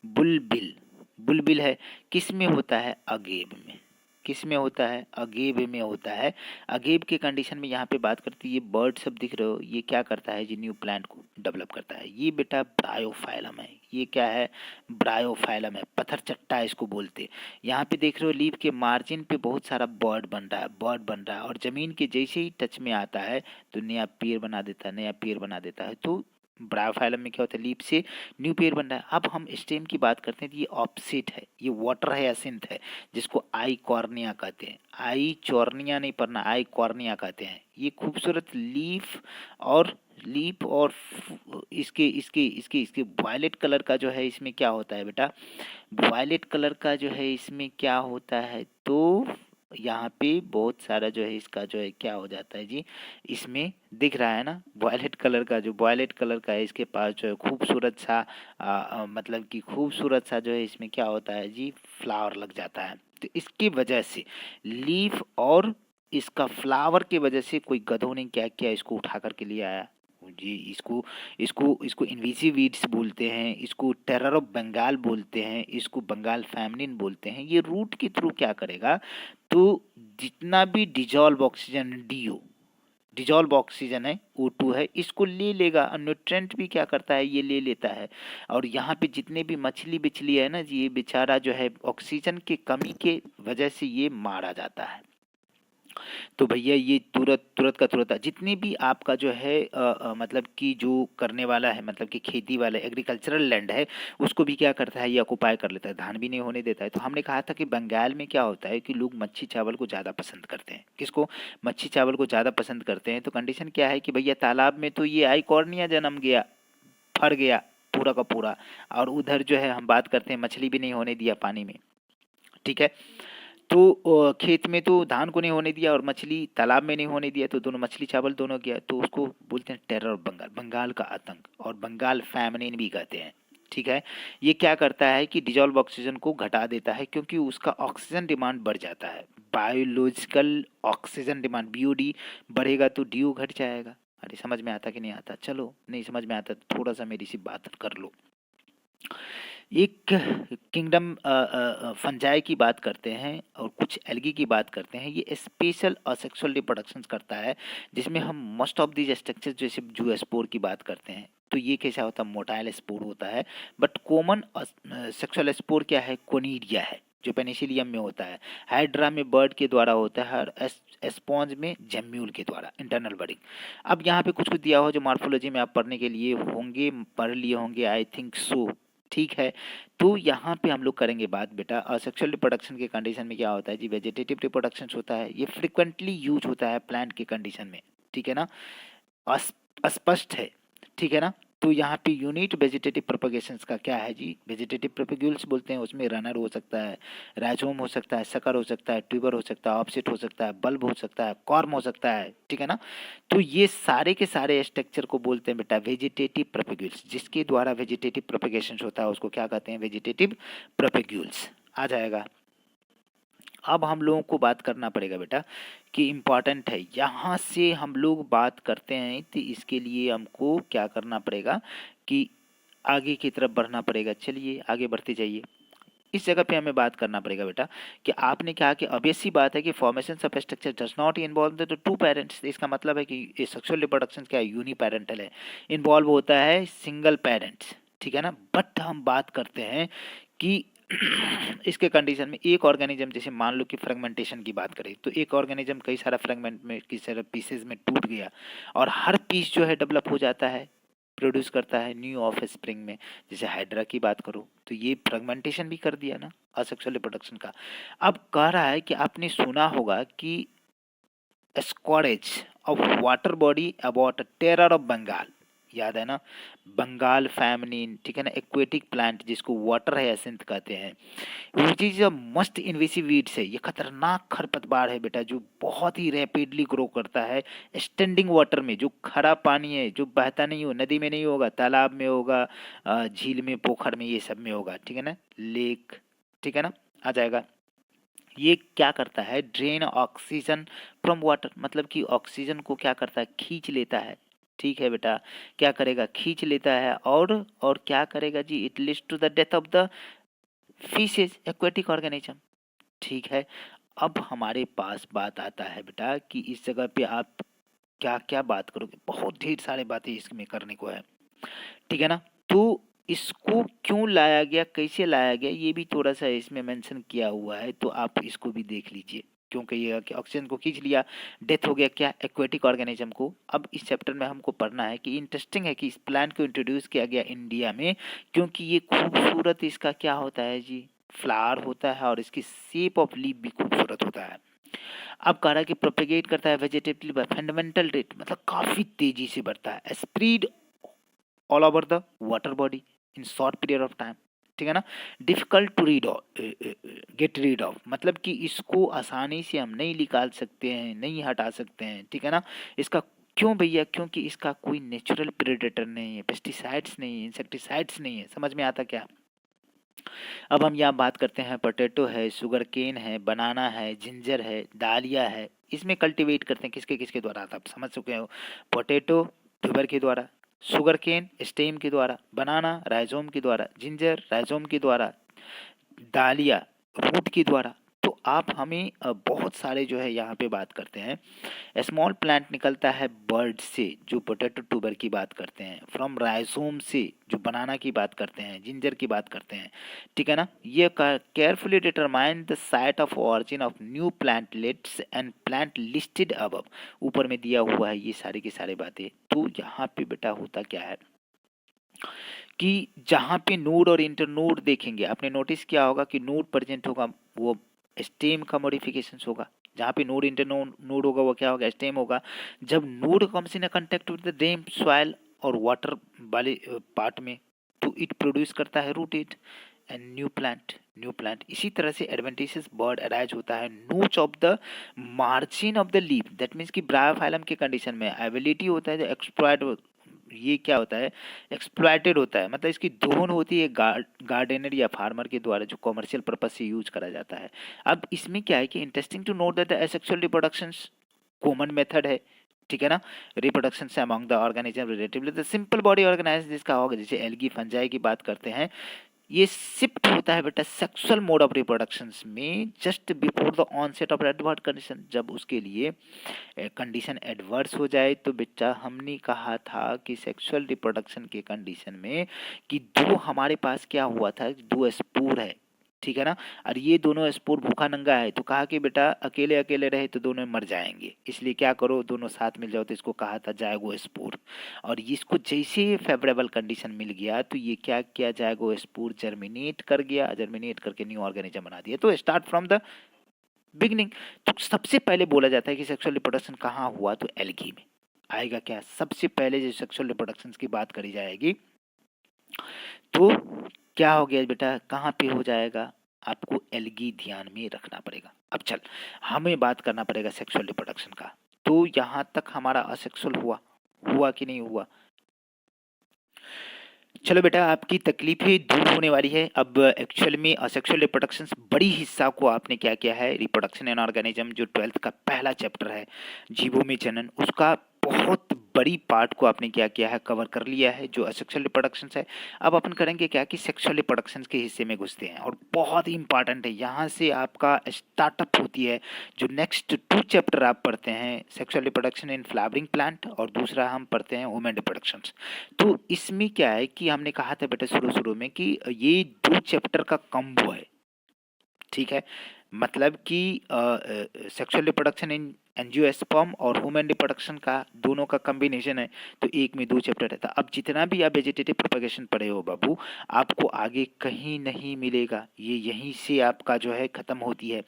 बुलबिल। बुलबिल है, किस में होता है? अगेब में। किस में होता है? अगेब में होता है। अगेब के कंडीशन में यहाँ पे बात करती है, ये बर्ड सब दिख रहे हो, ये क्या करता है जी? न्यू प्लांट को डेवलप करता है। ये बेटा ब्रायोफाइलम है। ये क्या है? ब्रायोफाइलम है, पत्थर चट्टा इसको बोलते हैं। यहाँ पे देख रहे हो लीफ के मार्जिन पे बहुत सारा बर्ड बन रहा है, और जमीन के जैसे ही टच में आता है तो नया पेड़ बना देता है, तो ब्रायोफाइलम में क्या होता है? लीफ से न्यू पेयर बन रहा है। अब हम स्टेम की बात करते हैं, तो ये ऑप्सिट है, ये वाटर हायासिंथ है, जिसको आई कॉर्निया कहते हैं। आई चॉर्निया नहीं पढ़ना, आई कॉर्निया कहते हैं। ये खूबसूरत लीफ और इसके इसके इसके इसके वायलेट कलर का जो है इसमें क्या होता है बेटा? वायलेट कलर का जो है इसमें क्या होता है? तो यहाँ पे बहुत सारा जो है इसका जो है क्या हो जाता है जी? इसमें दिख रहा है ना वायलेट कलर का, जो वायलेट कलर का है इसके पास जो है खूबसूरत सा मतलब कि खूबसूरत सा जो है इसमें क्या होता है जी? फ्लावर लग जाता है। तो इसकी वजह से लीफ और इसका फ्लावर की वजह से कोई गधों ने क्या किया? इसको उठा करके ले आया जी। इसको इसको इसको इन्वेसिव वीड्स बोलते हैं, इसको टेरर ऑफ बंगाल बोलते हैं, इसको बंगाल फैमिलिन बोलते हैं। ये रूट के थ्रू क्या करेगा? तो जितना भी डिजॉल्व ऑक्सीजन है, O2 है, इसको ले लेगा, और न्यूट्रेंट भी क्या करता है? ये ले लेता है। और यहाँ पे जितने भी मछली बिछली है ना जी, ये बेचारा जो है ऑक्सीजन की कमी के वजह से ये मारा जाता है। तो भैया ये तुरंत का तुरंत जितने भी आपका जो है मतलब कि जो करने वाला है, मतलब कि खेती वाला एग्रीकल्चरल लैंड है, उसको भी क्या करता है? ये ऑक्युपाई कर लेता है, धान भी नहीं होने देता है। तो हमने कहा था कि बंगाल में क्या होता है कि लोग मच्छी चावल को ज़्यादा पसंद करते हैं। किसको? मच्छी चावल को ज़्यादा पसंद करते हैं। तो कंडीशन क्या है कि भैया तालाब में तो ये आइकॉर्निया जन्म गया, फर गया पूरा का पूरा, और उधर जो है हम बात करते हैं मछली भी नहीं होने दिया पानी में, ठीक है। तो खेत में तो धान को नहीं होने दिया, और मछली तालाब में नहीं होने दिया, तो दोनों मछली चावल दोनों गया। तो उसको बोलते हैं टेरर ऑफ बंगाल, बंगाल का आतंक, और बंगाल फैमिनिन भी कहते हैं, ठीक है। ये क्या करता है कि डिजॉल्व ऑक्सीजन को घटा देता है, क्योंकि उसका ऑक्सीजन डिमांड बढ़ जाता है। बायोलॉजिकल ऑक्सीजन डिमांड, BOD बढ़ेगा तो DO घट जाएगा। अरे समझ में आता कि नहीं आता? चलो नहीं समझ में आता तो थोड़ा सा मेरी सी बात कर लो। एक किंगडम फंजाई की बात करते हैं और कुछ एल्गी की बात करते हैं। ये स्पेशल असेक्सुअल रिप्रोडक्शन करता है, जिसमें हम मोस्ट ऑफ दीज स्ट्रक्चर जैसे जूस्पोर की बात करते हैं। तो ये कैसा होता है? मोटाइल स्पोर होता है। बट कॉमन सेक्सुअल स्पोर क्या है? कोनिडिया है, जो पेनिसिलियम में होता है। हाइड्रा में बर्ड के द्वारा होता है, और स्पॉन्ज में जेम्यूल के द्वारा इंटरनल बर्डिंग। अब यहाँ पे कुछ दिया हो जो मार्फोलॉजी में आप पढ़ने के लिए होंगे, पढ़ लिए होंगे, आई थिंक सो, ठीक है। तो यहाँ पे हम लोग करेंगे बात बेटा सेक्सुअल रिप्रोडक्शन के कंडीशन में क्या होता है जी? वेजिटेटिव रिप्रोडक्शन होता है, ये फ्रिक्वेंटली यूज होता है प्लांट के कंडीशन में, ठीक है ना, अस्पष्ट है, ठीक है ना। तो यहाँ पे यूनिट वेजिटेटिव प्रोपगेशन का क्या है जी? वेजिटेटिव प्रोपग्यूल्स बोलते हैं। उसमें रनर हो सकता है, राइजोम हो सकता है, सकर हो सकता है, ट्यूबर हो सकता है, ऑफसेट हो सकता है, बल्ब हो सकता है, कॉर्म हो सकता है, ठीक है ना। तो ये सारे के सारे स्ट्रक्चर को बोलते हैं बेटा वेजिटेटिव प्रोपग्यूल्स। जिसके द्वारा वेजिटेटिव प्रोपगेशन होता है उसको क्या कहते हैं? वेजिटेटिव प्रोपग्यूल्स। आ जाएगा। अब हम लोगों को बात करना पड़ेगा बेटा कि इम्पॉर्टेंट है, यहाँ से हम लोग बात करते हैं तो इसके लिए हमको क्या करना पड़ेगा कि आगे की तरफ बढ़ना पड़ेगा। चलिए आगे बढ़ते जाइए। इस जगह पे हमें बात करना पड़ेगा बेटा कि आपने कहा कि ऑब्वियस सी बात है कि formation of structure does not involve the two parents. इसका मतलब है कि सेक्सुअल रिप्रोडक्शन क्या है? यूनिपेरेंटल है, इन्वॉल्व होता है सिंगल पेरेंट्स, ठीक है ना। बट हम बात करते हैं कि इसके कंडीशन में एक ऑर्गेनिज्म, जैसे मान लो कि फ्रेगमेंटेशन की बात करें, तो एक ऑर्गेनिज्म कई सारा फ्रेगमेंट में, कई सारे पीसेज में टूट गया, और हर पीस जो है डेवलप हो जाता है, प्रोड्यूस करता है न्यू ऑफ स्प्रिंग में। जैसे हाइड्रा की बात करो तो ये फ्रेगमेंटेशन भी कर दिया ना असेक्सुअल रिप्रोडक्शन का। अब कह रहा है कि आपने सुना होगा कि scourge of water body about terror of Bengal, याद है ना, बंगाल फैमिनिन, ठीक है ना, एक्वेटिक प्लांट जिसको वाटर हायसिंथ कहते हैं, which is a must invasive weeds है। ये खतरनाक खरपतवार है बेटा, जो बहुत ही रैपिडली ग्रो करता है स्टैंडिंग वाटर में। जो खरा पानी है, जो बहता नहीं हो, नदी में नहीं होगा, तालाब में होगा, झील में, पोखर में, ये सब में होगा, ठीक है ना, लेक, ठीक है ना, आ जाएगा। ये क्या करता है, ड्रेन ऑक्सीजन फ्रॉम वाटर, मतलब कि ऑक्सीजन को क्या करता है, खींच लेता है। ठीक है बेटा, क्या करेगा, खींच लेता है। और क्या करेगा जी, it leads to the death of the fishes, aquatic organism. ठीक है, अब हमारे पास बात आता है बेटा कि इस जगह पे आप क्या क्या बात करोगे, बहुत ढेर सारे बातें इसमें करने को है, ठीक है ना। तो इसको क्यों लाया गया, कैसे लाया गया, ये भी थोड़ा सा इसमें मेंशन किया हुआ है, तो आप इसको भी देख लीजिए। क्योंकि ये कि ऑक्सीजन को खींच लिया, डेथ हो गया क्या, एक्वेटिक ऑर्गेनिज्म को। अब इस चैप्टर में हमको पढ़ना है कि इंटरेस्टिंग है कि इस प्लांट को इंट्रोड्यूस किया गया इंडिया में, क्योंकि ये खूबसूरत इसका क्या होता है जी, फ्लावर होता है, और इसकी शेप ऑफ लीफ भी खूबसूरत होता है। अब कह रहा है कि प्रोपेगेट करता है वेजिटेटिव बाय फंडामेंटल रेट, मतलब काफी तेजी से बढ़ता है, spread all over the water body in short period of time, ठीक है ना। Difficult to rid get rid of, मतलब कि इसको आसानी से हम नहीं निकाल सकते हैं, नहीं हटा सकते हैं, ठीक है ना। इसका क्यों भैया, क्योंकि इसका कोई नेचुरल प्रेडेटर नहीं है, पेस्टिसाइड्स नहीं है, इंसेक्टिसाइड्स नहीं है। समझ में आता क्या। अब हम यहाँ बात करते हैं, पोटैटो है, शुगर केन है, बनाना है, जिंजर है, डालिया है, इसमें कल्टीवेट करते हैं किसके किसके द्वारा, आप समझ चुके हो। पोटैटो ट्यूबर के द्वारा, शुगर केन स्टेम के द्वारा, बनाना राइजोम के द्वारा, जिंजर राइजोम के द्वारा, डालिया रूट के द्वारा। तो आप हमें बहुत सारे जो है यहाँ पे बात करते हैं। स्मॉल प्लांट निकलता है बर्ड से, जो पोटैटो ट्यूबर की बात करते हैं, फ्रॉम राइजोम से, जो बनाना की बात करते हैं, जिंजर की बात करते हैं, ठीक है ना। ये carefully determine the site of origin of new plantlets and plant listed above, ऊपर में दिया हुआ है ये सारी की सारी बातें। तो यहाँ पे बेटा होता क्या है कि जहाँ पे नोड और इंटरनोड देखेंगे, आपने नोटिस किया होगा कि नोड प्रेजेंट होगा वो स्टेम का मॉडिफिकेशन होगा, जहाँ पे नोड इंटरनोड नोड होगा वो क्या होगा, स्टेम होगा। जब node comes in contact with the damp soil और वाटर वाले पार्ट में, तो इट प्रोड्यूस करता है रूटेड एंड न्यू प्लांट। इसी तरह से एडवेंटिशियस बर्ड अराइज होता है नोच of the margin of the leaf, that means कि ब्रायोफाइलम के कंडीशन में एबिलिटी होता है जो एक्सप्लॉइट, ये क्या होता है, एक्सप्लॉइटेड होता है, मतलब इसकी दोहन होती है गार्डनर या फार्मर के द्वारा, जो कमर्शियल पर्पज से यूज करा जाता है। अब इसमें क्या है कि interesting to note that the asexual reproduction common method है, ठीक है ना। रिप्रोडक्शन से among the organism relatively the simple body organise, जिसका होगा जैसे एल्गी फंजाई की बात करते हैं, ये शिफ्ट होता है बेटा सेक्सुअल मोड ऑफ रिप्रोडक्शन में just before the onset of adverse condition. जब उसके लिए कंडीशन एडवर्स हो जाए, तो बेटा हमने कहा था कि सेक्सुअल रिप्रोडक्शन के कंडीशन में कि दो हमारे पास क्या हुआ था, दो स्पूर है, ठीक है ना, और ये दोनों स्पूर भूखा नंगा है, तो कहा कि बेटा अकेले अकेले रहे तो दोनों मर जाएंगे, इसलिए क्या करो दोनों साथ मिल जाओ, तो इसको कहा था जाएगो स्पूर। और इसको जैसे फेवरेबल कंडीशन मिल गया, तो ये क्या किया, जाएगो स्पूर जर्मिनेट कर गया, जर्मिनेट करके न्यू ऑर्गेनिज्म बना दिया। तो स्टार्ट फ्रॉम द बिगनिंग। तो सबसे पहले बोला जाता है कि सेक्सुअल रिप्रोडक्शन कहाँ हुआ, तो एल्गी में आएगा। क्या सबसे पहले जो सेक्सुअल रिप्रोडक्शन की बात करी जाएगी, तो क्या हो गया बेटा, कहाँ पे हो जाएगा, आपको एल्गी ध्यान में रखना पड़ेगा। अब चल हमें बात करना पड़ेगा सेक्सुअल रिप्रोडक्शन का। तो यहाँ तक हमारा असेक्सुअल हुआ कि नहीं हुआ। चलो बेटा आपकी तकलीफें दूर होने वाली है। अब एक्चुअल में असेक्सुअल रिप्रोडक्शन बड़ी हिस्सा को आपने क्या किया है, रिप्रोडक्शन इन ऑर्गेनिज्म जो 12th का पहला चैप्टर है जीवों में जनन, उसका बहुत बड़ी पार्ट को आपने क्या किया है, कवर कर लिया है जो असेक्सुअल रिप्रोडक्शन है। अब अपन करेंगे क्या कि सेक्सुअल रिप्रोडक्शन के हिस्से में घुसते हैं, और बहुत ही इंपॉर्टेंट है, यहाँ से आपका स्टार्टअप होती है। जो नेक्स्ट 2 चैप्टर आप पढ़ते हैं, sexual reproduction in flowering plant, और दूसरा हम पढ़ते हैं ह्यूमन रिप्रोडक्शन। तो इसमें क्या है कि हमने कहा था बेटा शुरू शुरू में कि ये 2 चैप्टर का कॉम्बो है, ठीक है। मतलब कि सेक्सुअल रिप्रोडक्शन इन एंजियोस्पर्म और ह्यूमन रिप्रोडक्शन का दोनों का कॉम्बिनेशन है, तो एक में 2 चैप्टर रहता है। अब जितना भी आप वेजिटेटिव प्रोपगेशन पढ़े हो बाबू, आपको आगे कहीं नहीं मिलेगा, ये यहीं से आपका जो है खत्म होती है।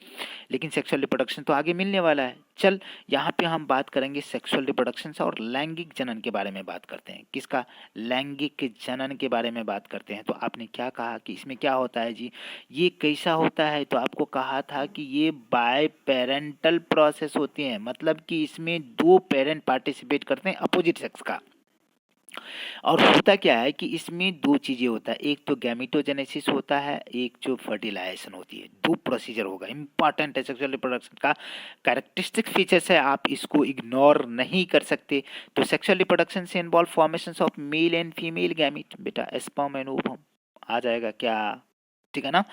लेकिन सेक्सुअल रिप्रोडक्शन तो आगे मिलने वाला है। चल यहाँ पे हम बात करेंगे सेक्सुअल रिप्रोडक्शन से और लैंगिक जनन के बारे में बात करते हैं। किसका? लैंगिक जनन के बारे में बात करते हैं। तो आपने क्या कहा कि इसमें क्या होता है जी, ये कैसा होता है? तो आपको कहा था कि ये बाय पेरेंटल प्रोसेस होती है, मतलब कि इसमें 2 पेरेंट पार्टिसिपेट करते हैं अपोजिट सेक्स का। और होता क्या है कि इसमें 2 चीज़ें होता है, एक तो गैमेटोजेनेसिस होता है, एक जो फर्टिलाइजेशन होती है। 2 प्रोसीजर होगा, इंपॉर्टेंट है सेक्सुअल रिप्रोडक्शन का कैरेक्टरिस्टिक फीचर्स है, आप इसको इग्नोर नहीं कर सकते। तो सेक्सुअल रिप्रोडक्शन से involve formation of male and female gamete, बेटा स्पर्म एंड ओवम आ जाएगा क्या? ठीक है ना?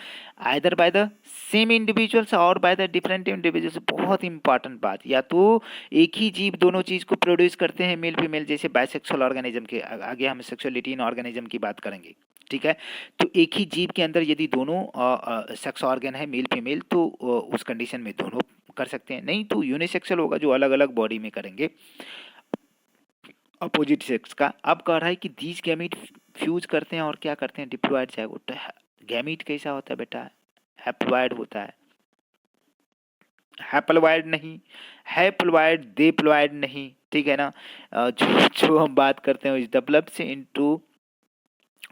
Either by the same individuals और बाय द डिफरेंट इंडिविजुअल्स। बहुत इंपॉर्टेंट बात, या तो एक ही जीव दोनों चीज को प्रोड्यूस करते हैं, मेल फीमेल, जैसे बायसेक्सुअल ऑर्गेनिज्म के आगे हम सेक्सुअलिटी इन ऑर्गेनिज्म की बात करेंगे। ठीक है, तो एक ही जीव के अंदर यदि दोनों सेक्स ऑर्गन है मेल फीमेल, तो उस कंडीशन में दोनों कर सकते हैं। नहीं तो यूनिसेक्सुअल होगा, जो अलग अलग बॉडी में करेंगे अपोजिट सेक्स का। अब कह रहा है कि दीज गैमीट फ्यूज करते हैं और क्या करते हैं, डिप्लॉयड जायगोट। गैमीट कैसा होता है बेटा? हैप्लॉयड होता है, हैप्लॉयड नहीं, हैप्लॉयड डिप्लॉयड नहीं। ठीक है ना? जो जो हम बात करते हैं is develops into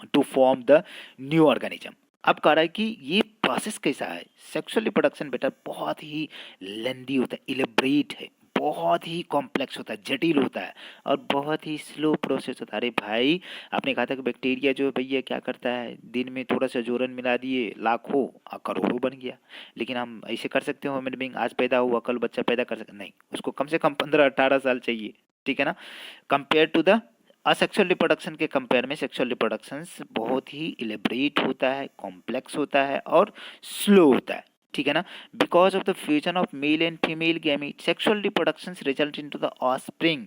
two form the new organism. अब कह रहा है कि ये प्रोसेस कैसा है? सेक्सुअल रिप्रोडक्शन बेटा बहुत ही लेंदी होता है, इलेबरेट है, बहुत ही कॉम्प्लेक्स होता है, जटिल होता है और बहुत ही स्लो प्रोसेस होता है। अरे भाई, आपने कहा था कि बैक्टीरिया जो है भैया क्या करता है, दिन में थोड़ा सा जोरन मिला दिए, लाखों करोड़ों बन गया। लेकिन हम ऐसे कर सकते हो ह्यूमन बीइंग, आज पैदा हुआ कल बच्चा पैदा कर सकते? नहीं, उसको कम से कम 15-18 साल चाहिए। ठीक है ना? Compare to the asexual reproduction के कंपेयर में सेक्सुअल रिप्रोडक्शन बहुत ही इलेबरेट होता है, कॉम्प्लेक्स होता है और स्लो होता है। ठीक है ना? Because of the fusion of male and female gamete, sexual reproduction result into the offspring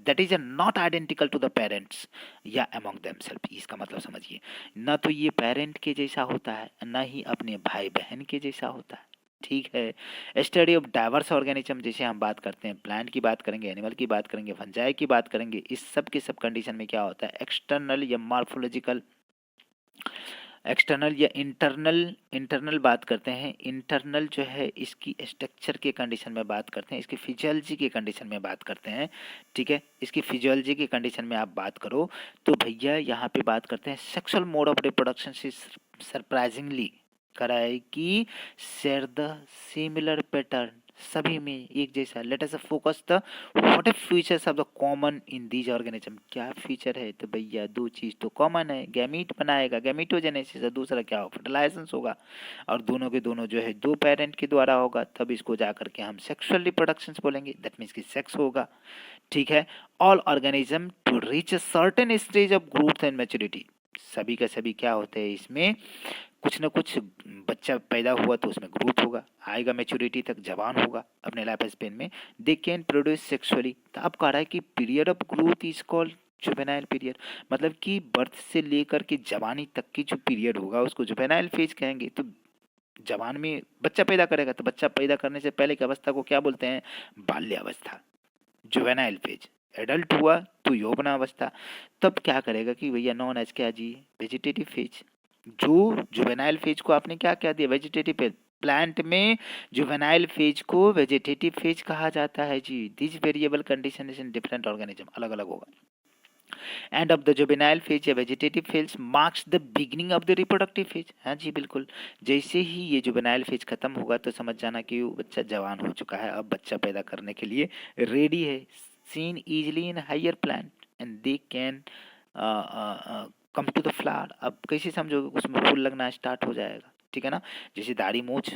that is not identical to the parents या अमंग देमसेल्फ। इसका मतलब समझिए, ना तो ये पेरेंट के जैसा होता है, ना ही अपने भाई बहन के जैसा होता है। ठीक है, स्टडी ऑफ डाइवर्स ऑर्गेनिज्म, जैसे हम बात करते हैं प्लांट की बात करेंगे, एनिमल की बात करेंगे, फंजाई की बात करेंगे, इस सब के सब कंडीशन में क्या होता है, एक्सटर्नल या मॉर्फोलॉजिकल, एक्सटर्नल या इंटरनल, इंटरनल बात करते हैं, इंटरनल जो है इसकी स्ट्रक्चर के कंडीशन में बात करते हैं, इसकी फिजियोलॉजी के कंडीशन में बात करते हैं। ठीक है, इसकी फिजियोलॉजी के कंडीशन में आप बात करो तो भैया यहाँ पे बात करते हैं सेक्सुअल मोड ऑफ रिप्रोडक्शन से सरप्राइजिंगली करा है कि शेयर द सिमिलर पैटर्न, सभी में एक जैसा। Let us focus the what are features of the common in these organism. क्या फीचर है? तो भैया 2 चीज तो कॉमन है, गैमीट बनाएगा, गैमीटोजेनेसिस, और दूसरा क्या होगा, फर्टिलाइजेशन होगा, और दोनों के दोनों जो है 2 पेरेंट के द्वारा होगा, तब इसको जाकर के हम सेक्सुअल रिप्रोडक्शन बोलेंगे, दैट मीन्स कि सेक्स होगा। ठीक है, all organism to reach a certain stage of growth and maturity, सभी का सभी क्या होते हैं इसमें, कुछ ना कुछ, बच्चा पैदा हुआ तो उसमें ग्रोथ होगा, आएगा मैच्योरिटी तक, जवान होगा अपने लाइफ स्पेन में, दे कैन प्रोड्यूस सेक्सुअली। तो अब कह रहा है कि period of growth is called juvenile period, मतलब कि बर्थ से लेकर के जवानी तक की जो पीरियड होगा उसको जुवेनाइल फेज कहेंगे। तो जवान में बच्चा पैदा करेगा, तो बच्चा पैदा करने से पहले की अवस्था को क्या बोलते हैं, बाल्यावस्था, जुवेनाइल फेज। एडल्ट हुआ तो यौवनावस्था, तब क्या करेगा कि भैया नॉन एज क्या जी, वेजिटेटिव फेज। जो जुवेनाइल फेज को आपने क्या कह दिया, वेजिटेटिव फेज। प्लांट में जुवेनाइल फेज को वेजिटेटिव फेज कहा जाता है जी। This variable condition in different organism, अलग अलग होगा। End of the juvenile phase या vegetative phase marks the beginning of the reproductive phase. हाँ जी बिल्कुल, जैसे ही ये जुवेनाइल फेज खत्म होगा तो समझ जाना कि वो बच्चा जवान हो चुका है, अब बच्चा पैदा करने के लिए रेडी है। Seen easily in higher plant and they can come to the flower. अब कैसे समझोगे, उसमें फूल लगना स्टार्ट हो जाएगा। ठीक है ना? जैसे दाढ़ी मूछ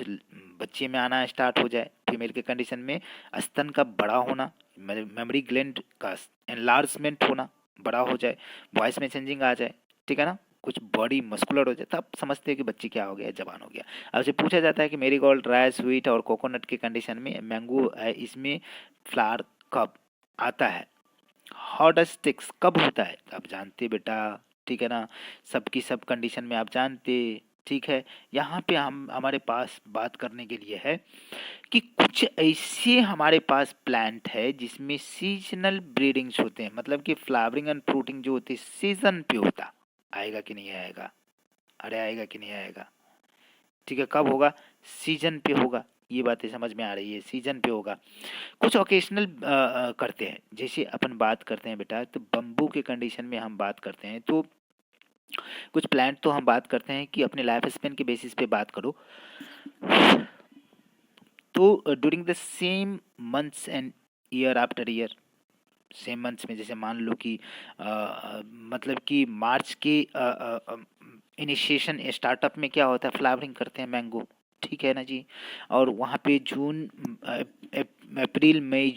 बच्चे में आना स्टार्ट हो जाए, फीमेल के कंडीशन में स्तन का बड़ा होना, मेमोरी ग्लैंड का एनलार्जमेंट होना, बड़ा हो जाए, वॉइस में चेंजिंग आ जाए। ठीक है ना? कुछ बॉडी मस्कुलर हो जाए, तब समझते हैं कि बच्चे क्या हो गया, जवान हो गया। अब से पूछा जाता है कि मेरीगोल्ड, ड्राई स्वीट और कोकोनट के कंडीशन में मैंगो है, इसमें फ्लावर कब आता है, हॉट स्टिक्स कब होता है, आप जानते बेटा। ठीक है ना? सबकी सब कंडीशन में आप जानते। ठीक है। यहाँ पे हम हमारे पास बात करने के लिए है कि कुछ ऐसे हमारे पास प्लांट है जिसमें सीजनल ब्रीडिंग्स होते हैं, मतलब कि फ्लावरिंग एंड फ्रूटिंग जो होती है सीजन पे होता। आएगा कि नहीं आएगा? अरे आएगा कि नहीं आएगा? ठीक है, कब होगा? सीजन पे होगा। ये बातें समझ में आ रही है, सीजन पे होगा। कुछ ओकेशनल करते हैं, जैसे अपन बात करते हैं बेटा, तो बम्बू के कंडीशन में हम बात करते हैं, तो कुछ प्लांट तो हम बात करते हैं कि अपने लाइफ स्पेन के बेसिस पे बात करो, तो during the same months and year after year, same months में, जैसे मान लो कि मतलब कि मार्च के इनिशिएशन स्टार्टअप में क्या होता है, फ्लावरिंग करते हैं मैंगो, ठीक है ना जी। और वहाँ पे जून, अप्रैल मई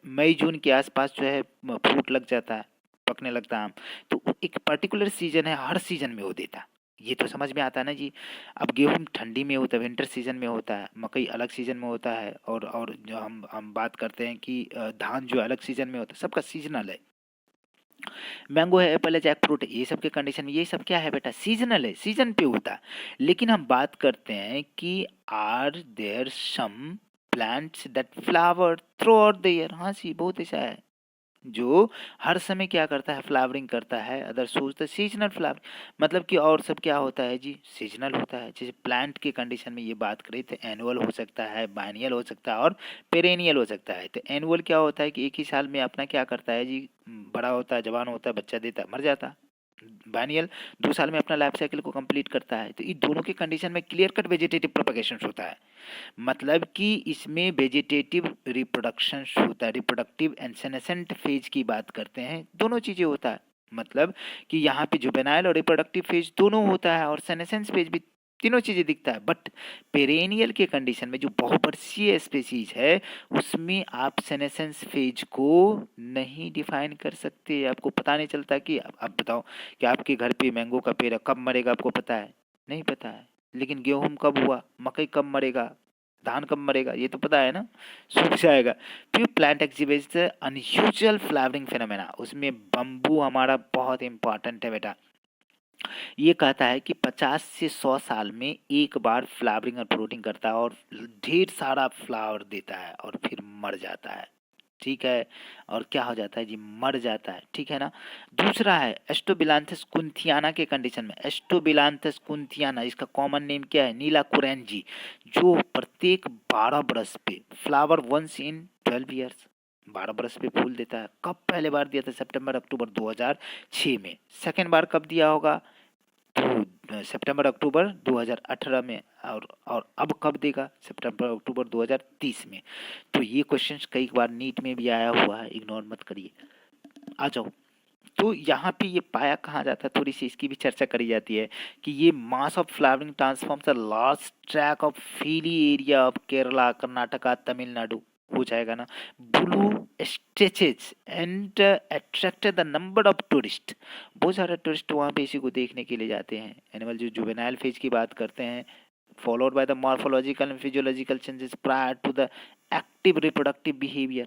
मई जून के आसपास जो है फ्रूट लग जाता है, पकने लगता है आम। तो एक पर्टिकुलर सीजन है, हर सीजन में वो देता है। ये तो समझ में आता है ना जी। अब गेहूं ठंडी में होता है, विंटर सीजन में होता है, मकई अलग सीजन में होता है, और जो हम बात करते हैं कि धान जो अलग सीजन में होता है, सबका सीजनल है। मैंगो है, एप्पल है, जैक फ्रूट है, ये सब के कंडीशन में ये सब क्या है बेटा, सीजनल है, सीजन पे होता है। लेकिन हम बात करते हैं कि are there some plants that flower throughout the year. हाँ जी, बहुत ऐसा है जो हर समय क्या करता है, फ्लावरिंग करता है। अदर सोच द सीजनल फ्लावर, मतलब कि और सब क्या होता है जी, सीजनल होता है। जैसे प्लांट के कंडीशन में ये बात करें तो एनुअल हो सकता है, बाइनियल हो सकता है, और पेरेनियल हो सकता है। तो एनुअल क्या होता है कि एक ही साल में अपना क्या करता है जी, बड़ा होता है, जवान होता है, बच्चा देता है, मर जाता है। बाइनियल 2 साल में अपना लाइफ साइकिल को कंप्लीट करता है। तो इन दोनों के कंडीशन में क्लियर कट वेजिटेटिव प्रोपगेशन होता है, मतलब कि इसमें वेजिटेटिव रिप्रोडक्शन होता है, रिप्रोडक्टिव एंड सेनेसेंट फेज की बात करते हैं, दोनों चीजें होता है। मतलब कि यहाँ पे जुवेनाइल और रिप्रोडक्टिव फेज दोनों होता है, और सेनेसेंस फेज भी, तीनों चीजें दिखता है। बट पेरेनियल के कंडीशन में जो बहुवर्षीय स्पेसीज है, उसमें आप सेनेसेंस फेज को नहीं डिफाइन कर सकते। आपको पता नहीं चलता कि आप बताओ कि आपके घर पे मैंगो का पेड़ है, कब मरेगा आपको पता है? नहीं पता है। लेकिन गेहूं कब हुआ, मकई कब मरेगा, धान कब मरेगा, ये तो पता है ना, सूख जाएगा। फिर प्लांट एक्जिबिट्स अनयूजुअल फ्लावरिंग फेनोमेना, उसमें बम्बू हमारा बहुत इंपॉर्टेंट है बेटा। ये कहता है कि 50 से 100 साल में एक बार फ्लावरिंग और फ्रूटिंग करता है, और ढेर सारा फ्लावर देता है, और फिर मर जाता है। ठीक है, और क्या हो जाता है जी, मर जाता है, ठीक है ना। दूसरा है एस्टोबिलांथस कुंथियाना के कंडीशन में, एस्टोबिलांथस कुंथियाना, इसका कॉमन नेम क्या है, नीला कुरैंजी, जो प्रत्येक 12 बरस पे, फ्लावर वंस इन 12 ईयर्स, 12 बरस पे फूल देता है। कब पहले बार दिया था? सितंबर अक्टूबर 2006 में। सेकेंड बार कब दिया होगा? तो सितंबर अक्टूबर 2018 में। और अब कब देगा? सितंबर अक्टूबर 2030 में। तो ये क्वेश्चंस कई बार नीट में भी आया हुआ है, इग्नोर मत करिए। आ जाओ, तो यहाँ पे ये पाया कहाँ जाता है, थोड़ी सी इसकी भी चर्चा करी जाती है कि ये mass of flowering transforms the large track of फीली एरिया ऑफ केरला, कर्नाटका, तमिलनाडु, हो जाएगा ना। Blue stretches and attract the number of tourist, बहुत सारे टूरिस्ट वहाँ पे इसी को देखने के लिए जाते हैं। एनिमल जो जुवेनाइल फेज की बात करते हैं, followed by the morphological and physiological changes prior to the active reproductive behavior।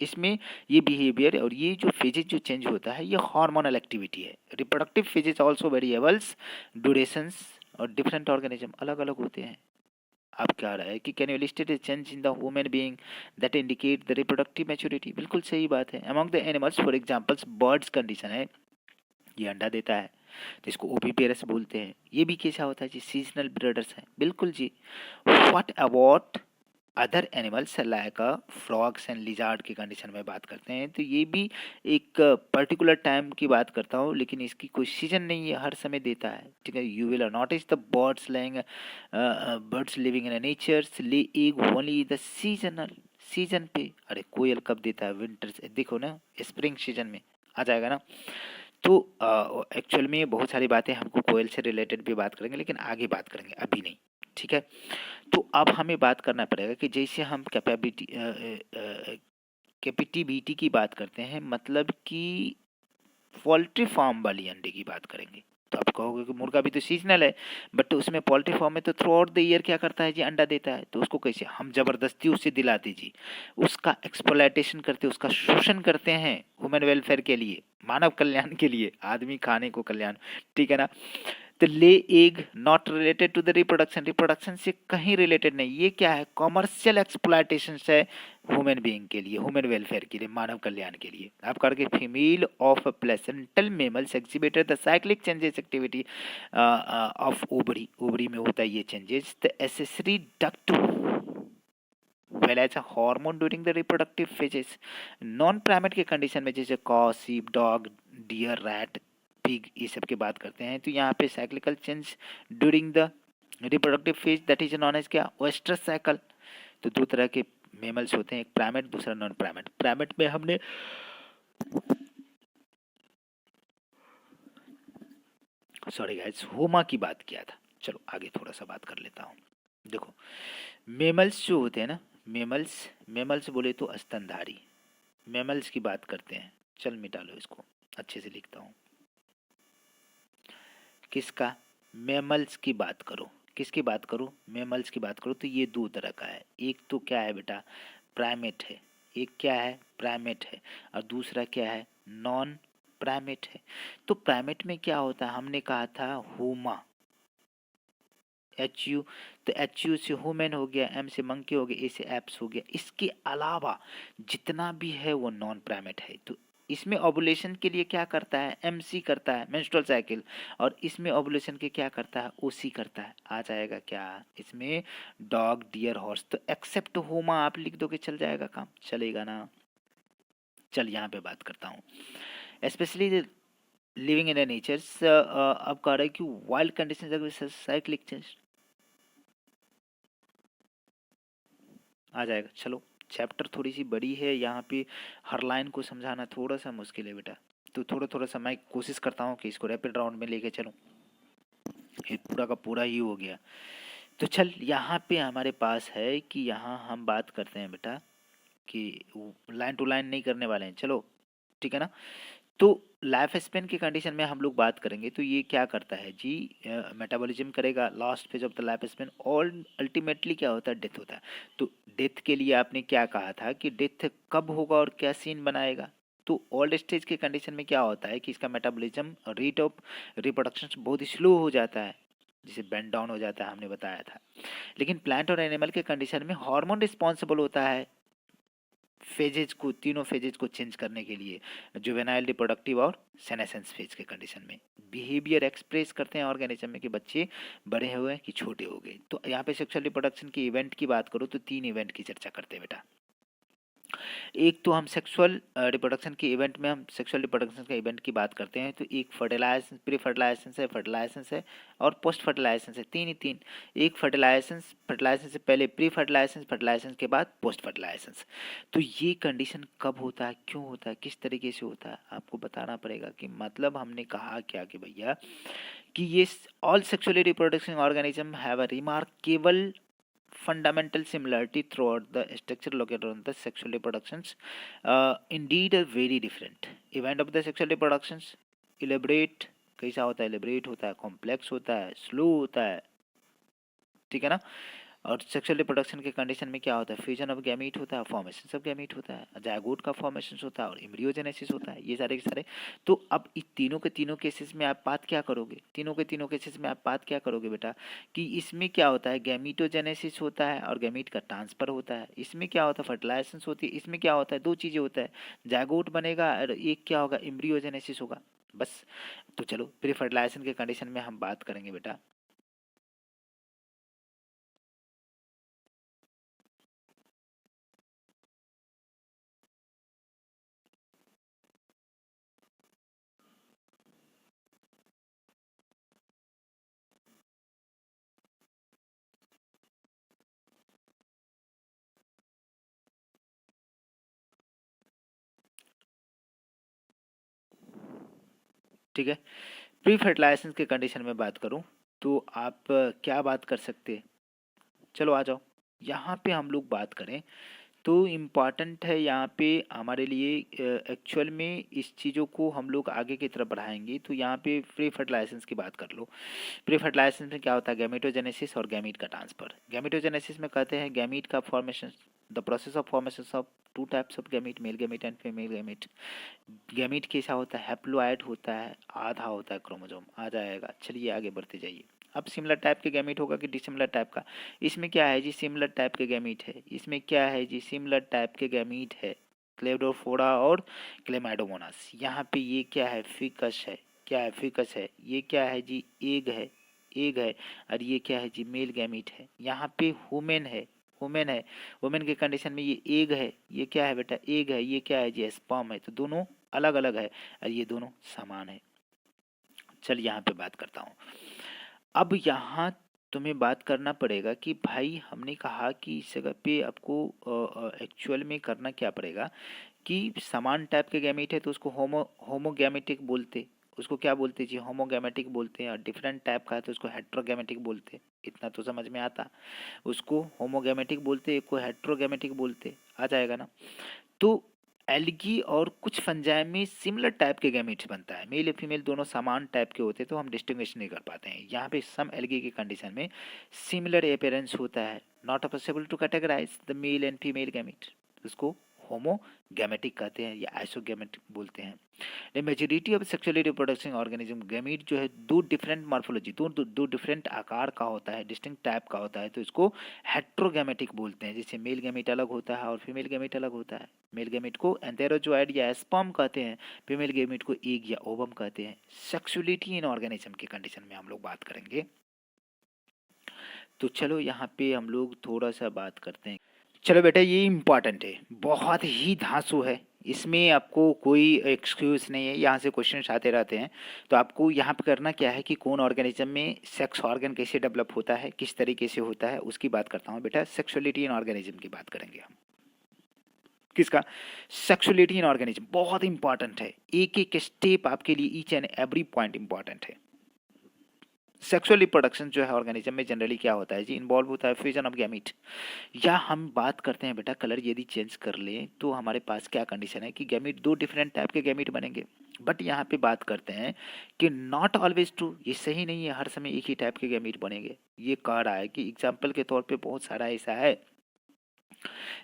इसमें ये बिहेवियर और ये जो फेजेज जो चेंज होता है, ये हार्मोनल एक्टिविटी है। Reproductive phases also variables, durations, और डिफरेंट ऑर्गेनिज्म अलग अलग होते हैं। अब क्या रहा है कि can you list it change in the human being that indicate the reproductive maturity, बिल्कुल सही बात है। Among the animals for examples birds condition है, ये अंडा देता है, तो इसको ओविपेरस बोलते हैं। ये भी कैसा होता है जी, सीजनल ब्रीडर्स हैं, बिल्कुल जी। What about other animals like frogs and lizard की कंडीशन में बात करते हैं, तो ये भी एक पर्टिकुलर टाइम की बात करता हूँ, लेकिन इसकी कोई सीजन नहीं है, हर समय देता है, ठीक है। You will notice the birds laying, birds living in nature ले egg only the seasonal, season पे। अरे कोयल कब देता है? विंटर से, देखो ना, स्प्रिंग सीजन में आ जाएगा ना। तो एक्चुअल में बहुत सारी बातें हमको कोयल से रिलेटेड भी बात करेंगे, लेकिन आगे बात करेंगे, अभी नहीं, ठीक है। तो अब हमें बात करना पड़ेगा कि जैसे हम कैपेटिविटी की बात करते हैं, मतलब कि पोल्ट्री फार्म वाली अंडे की बात करेंगे, तो आप कहोगे कि मुर्गा भी तो सीजनल है, बट उसमें पोल्ट्री फार्म में तो थ्रू आउट द ईयर क्या करता है जी, अंडा देता है। तो उसको कैसे हम जबरदस्ती उससे दिलाते जी, उसका एक्सप्लॉयटेशन करते, उसका शोषण करते हैं ह्यूमन वेलफेयर के लिए, मानव कल्याण के लिए, आदमी खाने को कल्याण, ठीक है ना। तो lay egg not related to the reproduction, reproduction से कहीं रिलेटेड नहीं, ये क्या है, कॉमर्शियल एक्सप्लॉयटेशन है ह्यूमन बीइंग के लिए, ह्यूमन वेलफेयर के लिए, मानव कल्याण के लिए। आप करके female of placental mammals exhibited the cyclic changes activity of ovary, ovary में होता है ये changes, the accessory duct well as a hormone during the reproductive phases. Non primate के कंडीशन में जैसे कॉ, सीप, डॉग, डियर, रैट, पिग, ये सब की बात करते हैं, तो यहाँ पे cyclical change during the reproductive phase that is known as क्या, ओएस्ट्रस साइकिल। तो दो तरह के मेमल्स होते हैं, एक प्राइमेट, दूसरा नॉन प्राइमेट। प्राइमेट में हमने सॉरी गाइस होमा की बात किया था। चलो आगे थोड़ा सा बात कर लेता हूँ। देखो मेमल्स जो होते हैं ना, मेमल्स, मेमल्स बोले तो स्तनधारी, मेमल्स की बात करते हैं। चल मिटा लो इसको, अच्छे से लिखता हूँ। किसका, मेमल्स की बात करो, किसकी बात करो, मेमल्स की बात करो, तो ये दो तरह का है। एक तो क्या है बेटा, प्राइमेट है, एक क्या है, प्राइमेट है, और दूसरा क्या है, नॉन प्राइमेट है। तो प्राइमेट में क्या होता है, हमने कहा था होमा, एच यू, तो एच यू से ह्यूमन हो गया, एम से मंकी हो गया, ए से एप्स हो गया। इसके अलावा जितना भी है वो नॉन प्राइमेट है। तो इसमें ओवुलेशन के लिए क्या करता है, एमसी करता है, मेंस्ट्रुअल साइकिल, और इसमें ओवुलेशन के क्या करता है, ओसी करता है। आ जाएगा क्या इसमें, डॉग, डियर, हॉर्स। तो एक्सेप्ट होमा आप लिख दोगे चल जाएगा, काम चलेगा ना। चल यहाँ पे बात करता हूँ specially living in the natures. अब कह रहा है कि वाइल्ड कंडीशन साइक्लिक चेंज आ जाएगा। चलो चैप्टर थोड़ी सी बड़ी है, यहाँ पे हर लाइन को समझाना थोड़ा सा मुश्किल है बेटा, तो थोड़ा थोड़ा सा मैं कोशिश करता हूँ कि इसको रैपिड राउंड में लेके चलूँ। ये पूरा का पूरा ही हो गया। तो चल यहाँ पे हमारे पास है कि यहाँ हम बात करते हैं बेटा कि लाइन टू लाइन नहीं करने वाले हैं, चलो ठीक है ना। तो लाइफ स्पेन की कंडीशन में हम लोग बात करेंगे, तो ये क्या करता है जी, मेटाबॉलिज्म करेगा, last phase of the life Spain, और अल्टीमेटली क्या होता है, डेथ होता है। तो डेथ के लिए आपने क्या कहा था कि डेथ कब होगा और क्या सीन बनाएगा। तो ओल्ड स्टेज के कंडीशन में क्या होता है कि इसका मेटाबॉलिज्म, रेट ऑफ रिप्रोडक्शन बहुत ही स्लो हो जाता है, जिसे बेंड डाउन हो जाता है, हमने बताया था। लेकिन प्लांट और एनिमल के कंडीशन में हार्मोन रिस्पॉन्सिबल होता है फेजेज को, तीनों फेजेज को चेंज करने के लिए, जुवेनाइल, रिप्रोडक्टिव और सेनेसेंस फेज के कंडीशन में बिहेवियर एक्सप्रेस करते हैं ऑर्गेनिज्म में कि बच्चे बड़े हुए कि छोटे हो गए। तो यहाँ पे सेक्सुअल रिप्रोडक्शन की इवेंट की बात करो तो 3 इवेंट की चर्चा करते हैं बेटा। एक तो हम सेक्सुअल रिप्रोडक्शन के इवेंट में, हम सेक्सुअल रिप्रोडक्शन के इवेंट की बात करते हैं, तो एक फर्टिलाइजेशन, प्री फर्टिलाइजेशन है, फर्टिलाइजेशन है और पोस्ट फर्टिलाइजेशन है, तीन ही तीन। एक फर्टिलाइजेशन, फर्टिलाइजेशन से पहले प्री फर्टिलाइजेशन, फर्टिलाइजेशन के बाद पोस्ट फर्टिलाइजेशन। तो ये कंडीशन कब होता है, क्यों होता है, किस तरीके से होता है, आपको बताना पड़ेगा। कि मतलब हमने कहा क्या कि भैया कि ये all sexually reproduction organism have a remarkable fundamental similarity throughout the structure located on the sexual reproductions, indeed are very different. Event of the sexual reproductions elaborate, कैसा होता है, elaborate होता है, complex होता है, slow होता है, ठीक है ना। और सेक्सुअल रिप्रोडक्शन के कंडीशन में क्या होता है, फ्यूजन ऑफ गैमीट होता है, फॉर्मेशन ऑफ गैमीट होता है, जायगोट का फॉर्मेशन होता है और एम्ब्रियोजेनेसिस होता है, ये सारे के सारे। तो अब इस तीनों के तीनों केसेस में आप बात क्या करोगे, तीनों के तीनों केसेस में आप बात क्या करोगे बेटा, कि इसमें क्या होता है, गैमीटोजेनेसिस होता है और गैमीट का ट्रांसफर होता है। इसमें क्या होता है, फर्टिलाइजेशन होती है। इसमें क्या होता है, दो चीज़ें होता है, जायगोट बनेगा और एक क्या होगा, एम्ब्रियोजेनेसिस होगा, बस। तो चलो प्री फर्टिलाइजेशन के कंडीशन में हम बात करेंगे बेटा। ठीक है, प्री फर्टिलाइजेशन के कंडीशन में बात करूं तो आप क्या बात कर सकते हैं, चलो आ जाओ। यहाँ पे हम लोग बात करें तो इम्पॉर्टेंट है यहाँ पे हमारे लिए एक्चुअल में इस चीज़ों को हम लोग आगे की तरफ बढ़ाएंगे। तो यहाँ पे प्री फर्टिलाइजेशन की बात कर लो। प्री फर्टिलाइजेशन में क्या होता है, गैमेटोजेनेसिस और गैमीट का ट्रांसफर। गैमेटोजेनेसिस में कहते हैं गैमीट का formation, the process of formation of two types of gamete, male gamete and female gamete. Gamete कैसा होता है, हैप्लोइड होता है, आधा होता है क्रोमोसोम, आ जाएगा। चलिए आगे बढ़ते जाइए। अब सिमिलर टाइप के गैमीट होगा कि डिसिमिलर टाइप का। इसमें क्या है जी, सिमिलर टाइप के गैमीट है। इसमें क्या है जी, सिमिलर टाइप के गैमीट है, क्लेडोफोरा और क्लेमाइडोमोनास। यहाँ पे ये क्या है, फिकस है। क्या है, फिकस है। ये क्या है जी, एग है, एग है। और ये क्या है जी, मेल गैमीट है। यहाँ पे वुमेन है, वुमेन है। वुमेन के कंडीशन में ये एग है, ये क्या है बेटा, एग है। ये क्या है जी, स्पर्म है। तो दोनों अलग अलग है और ये दोनों समान है। चल यहाँ पे बात करता हूँ। अब यहाँ तुम्हें बात करना पड़ेगा कि भाई हमने कहा कि इस जगह पे आपको एक्चुअल में करना क्या पड़ेगा कि समान टाइप के गैमेट है तो उसको होमोगैमेटिक बोलते। उसको क्या बोलते जी, होमोगैमेटिक बोलते हैं। और डिफरेंट टाइप का है तो उसको हेट्रोगैमेटिक बोलते। इतना तो समझ में आता। उसको होमोगैमेटिक बोलते, एक को हेट्रोगैमेटिक बोलते। आ जाएगा ना। तो एल्गी और कुछ फंजाई में सिमिलर टाइप के गैमेट्स बनता है। मेल या फीमेल दोनों समान टाइप के होते हैं तो हम डिस्टिंग्विश नहीं कर पाते हैं। यहाँ पे सम एल्गी की कंडीशन में सिमिलर अपीयरेंस होता है, not possible to categorize the male and female gamete. उसको होमोगैमेटिक कहते हैं या आइसोगैमेटिक बोलते हैं। The majority of sexually reproducing organism, gamete जो है दो डिफरेंट मॉर्फोलॉजी, दो डिफरेंट आकार का होता है, डिस्टिंक्ट टाइप का होता है तो इसको हेट्रोगैमेटिक बोलते हैं। जैसे मेल गैमीट अलग होता है और फीमेल गैमीट अलग होता है। मेल गैमीट को एंथेरोजोइड या स्पर्म कहते हैं, फीमेल गैमीट को एग या ओवम कहते हैं। सेक्सुअलिटी इन ऑर्गेनिज्म की कंडीशन में हम लोग बात करेंगे। तो चलो यहाँ पे हम लोग थोड़ा सा बात करते हैं। चलो बेटा ये इम्पॉर्टेंट है, बहुत ही धांसू है। इसमें आपको कोई एक्सक्यूज नहीं है, यहाँ से क्वेश्चन आते रहते हैं। तो आपको यहाँ पे करना क्या है कि कौन ऑर्गेनिज्म में सेक्स ऑर्गन कैसे डेवलप होता है, किस तरीके से होता है, उसकी बात करता हूँ बेटा। सेक्सुअलिटी इन ऑर्गेनिज्म की बात करेंगे हम। किसका, सेक्सुअलिटी इन ऑर्गेनिज्म बहुत इंपॉर्टेंट है। एक एक स्टेप आपके लिए each and every point important है। सेक्सुअल रिप्रोडक्शन जो है ऑर्गेनिज्म में जनरली क्या होता है जी, इन्वॉल्व होता है फ्यूजन ऑफ गैमीट। या हम बात करते हैं बेटा, कलर यदि चेंज कर लें तो हमारे पास क्या कंडीशन है कि गैमीट दो डिफरेंट टाइप के गैमीट बनेंगे। बट यहाँ पे बात करते हैं कि नॉट ऑलवेज ट्रू, ये सही नहीं है हर समय एक ही टाइप के गैमीट बनेंगे। ये कह रहा है कि एग्जाम्पल के तौर पे बहुत सारा ऐसा है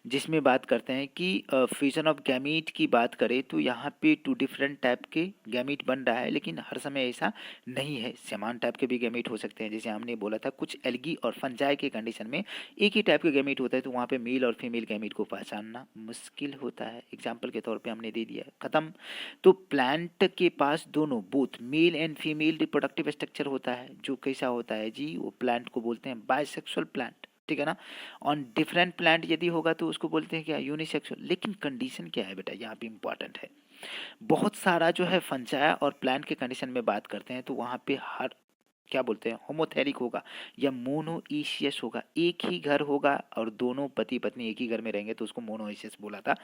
जिसमें बात करते हैं कि फ्यूजन ऑफ गैमीट की बात करें तो यहाँ पे टू डिफरेंट टाइप के गैमीट बन रहा है, लेकिन हर समय ऐसा नहीं है। समान टाइप के भी गैमीट हो सकते हैं। जैसे हमने बोला था कुछ एल्गी और फंजाई के कंडीशन में एक ही टाइप के गैमीट होता है तो वहाँ पे मेल और फीमेल गैमीट को पहचानना मुश्किल होता है। एग्जाम्पल के तौर पर हमने दे दिया, खत्म। तो प्लांट के पास दोनों both male and female reproductive structure होता है। जो कैसा होता है जी, वो प्लांट को बोलते हैं बायसेक्सुअल प्लांट, ठीक है ना। ऑन डिफरेंट प्लांट यदि होगा तो उसको बोलते हैं क्या, यूनिसेक्सुअल। लेकिन कंडीशन क्या है बेटा, यहाँ पे इंपॉर्टेंट है। बहुत सारा जो है फंजाई और प्लांट के कंडीशन में बात करते हैं तो वहाँ पे हर क्या बोलते हैं, होमोथेरिक होगा या मोनोइशियस होगा। एक ही घर होगा और दोनों पति पत्नी एक ही घर में रहेंगे तो उसको मोनोइशियस बोला था।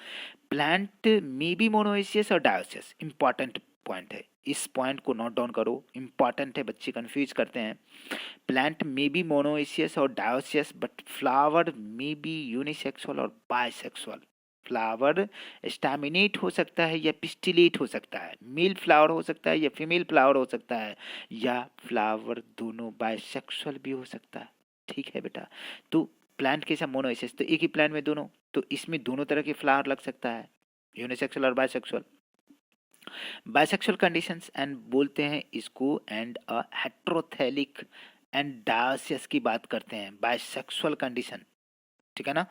प्लांट में भी मोनोइशियस और डायोसियस, इंपॉर्टेंट पॉइंट है। इस पॉइंट को नोट डाउन करो, इंपॉर्टेंट है, बच्चे कंफ्यूज करते हैं। प्लांट में बी मोनोइशियस और डायोसियस बट फ्लावर में बी यूनिसेक्सुअल और बायसेक्सुअल। फ्लावर स्टैमिनेट हो सकता है या पिस्टिलेट हो सकता है, मेल फ्लावर हो सकता है या फीमेल फ्लावर हो सकता है, या फ्लावर दोनों बायसेक्सुअल भी हो सकता है। ठीक है बेटा। तो प्लांट कैसा, मोनोइशियस, तो एक ही प्लांट में दोनों, तो इसमें दोनों तरह के फ्लावर लग सकता है, यूनिसेक्सुअल और बायसेक्सुअल। बायसेक्सुअल कंडीशंस एंड बोलते हैं इसको, एंड हेट्रोथेलिक एंड डायोसियस की बात करते हैं, बायसेक्सुअल कंडीशन, ठीक है ना।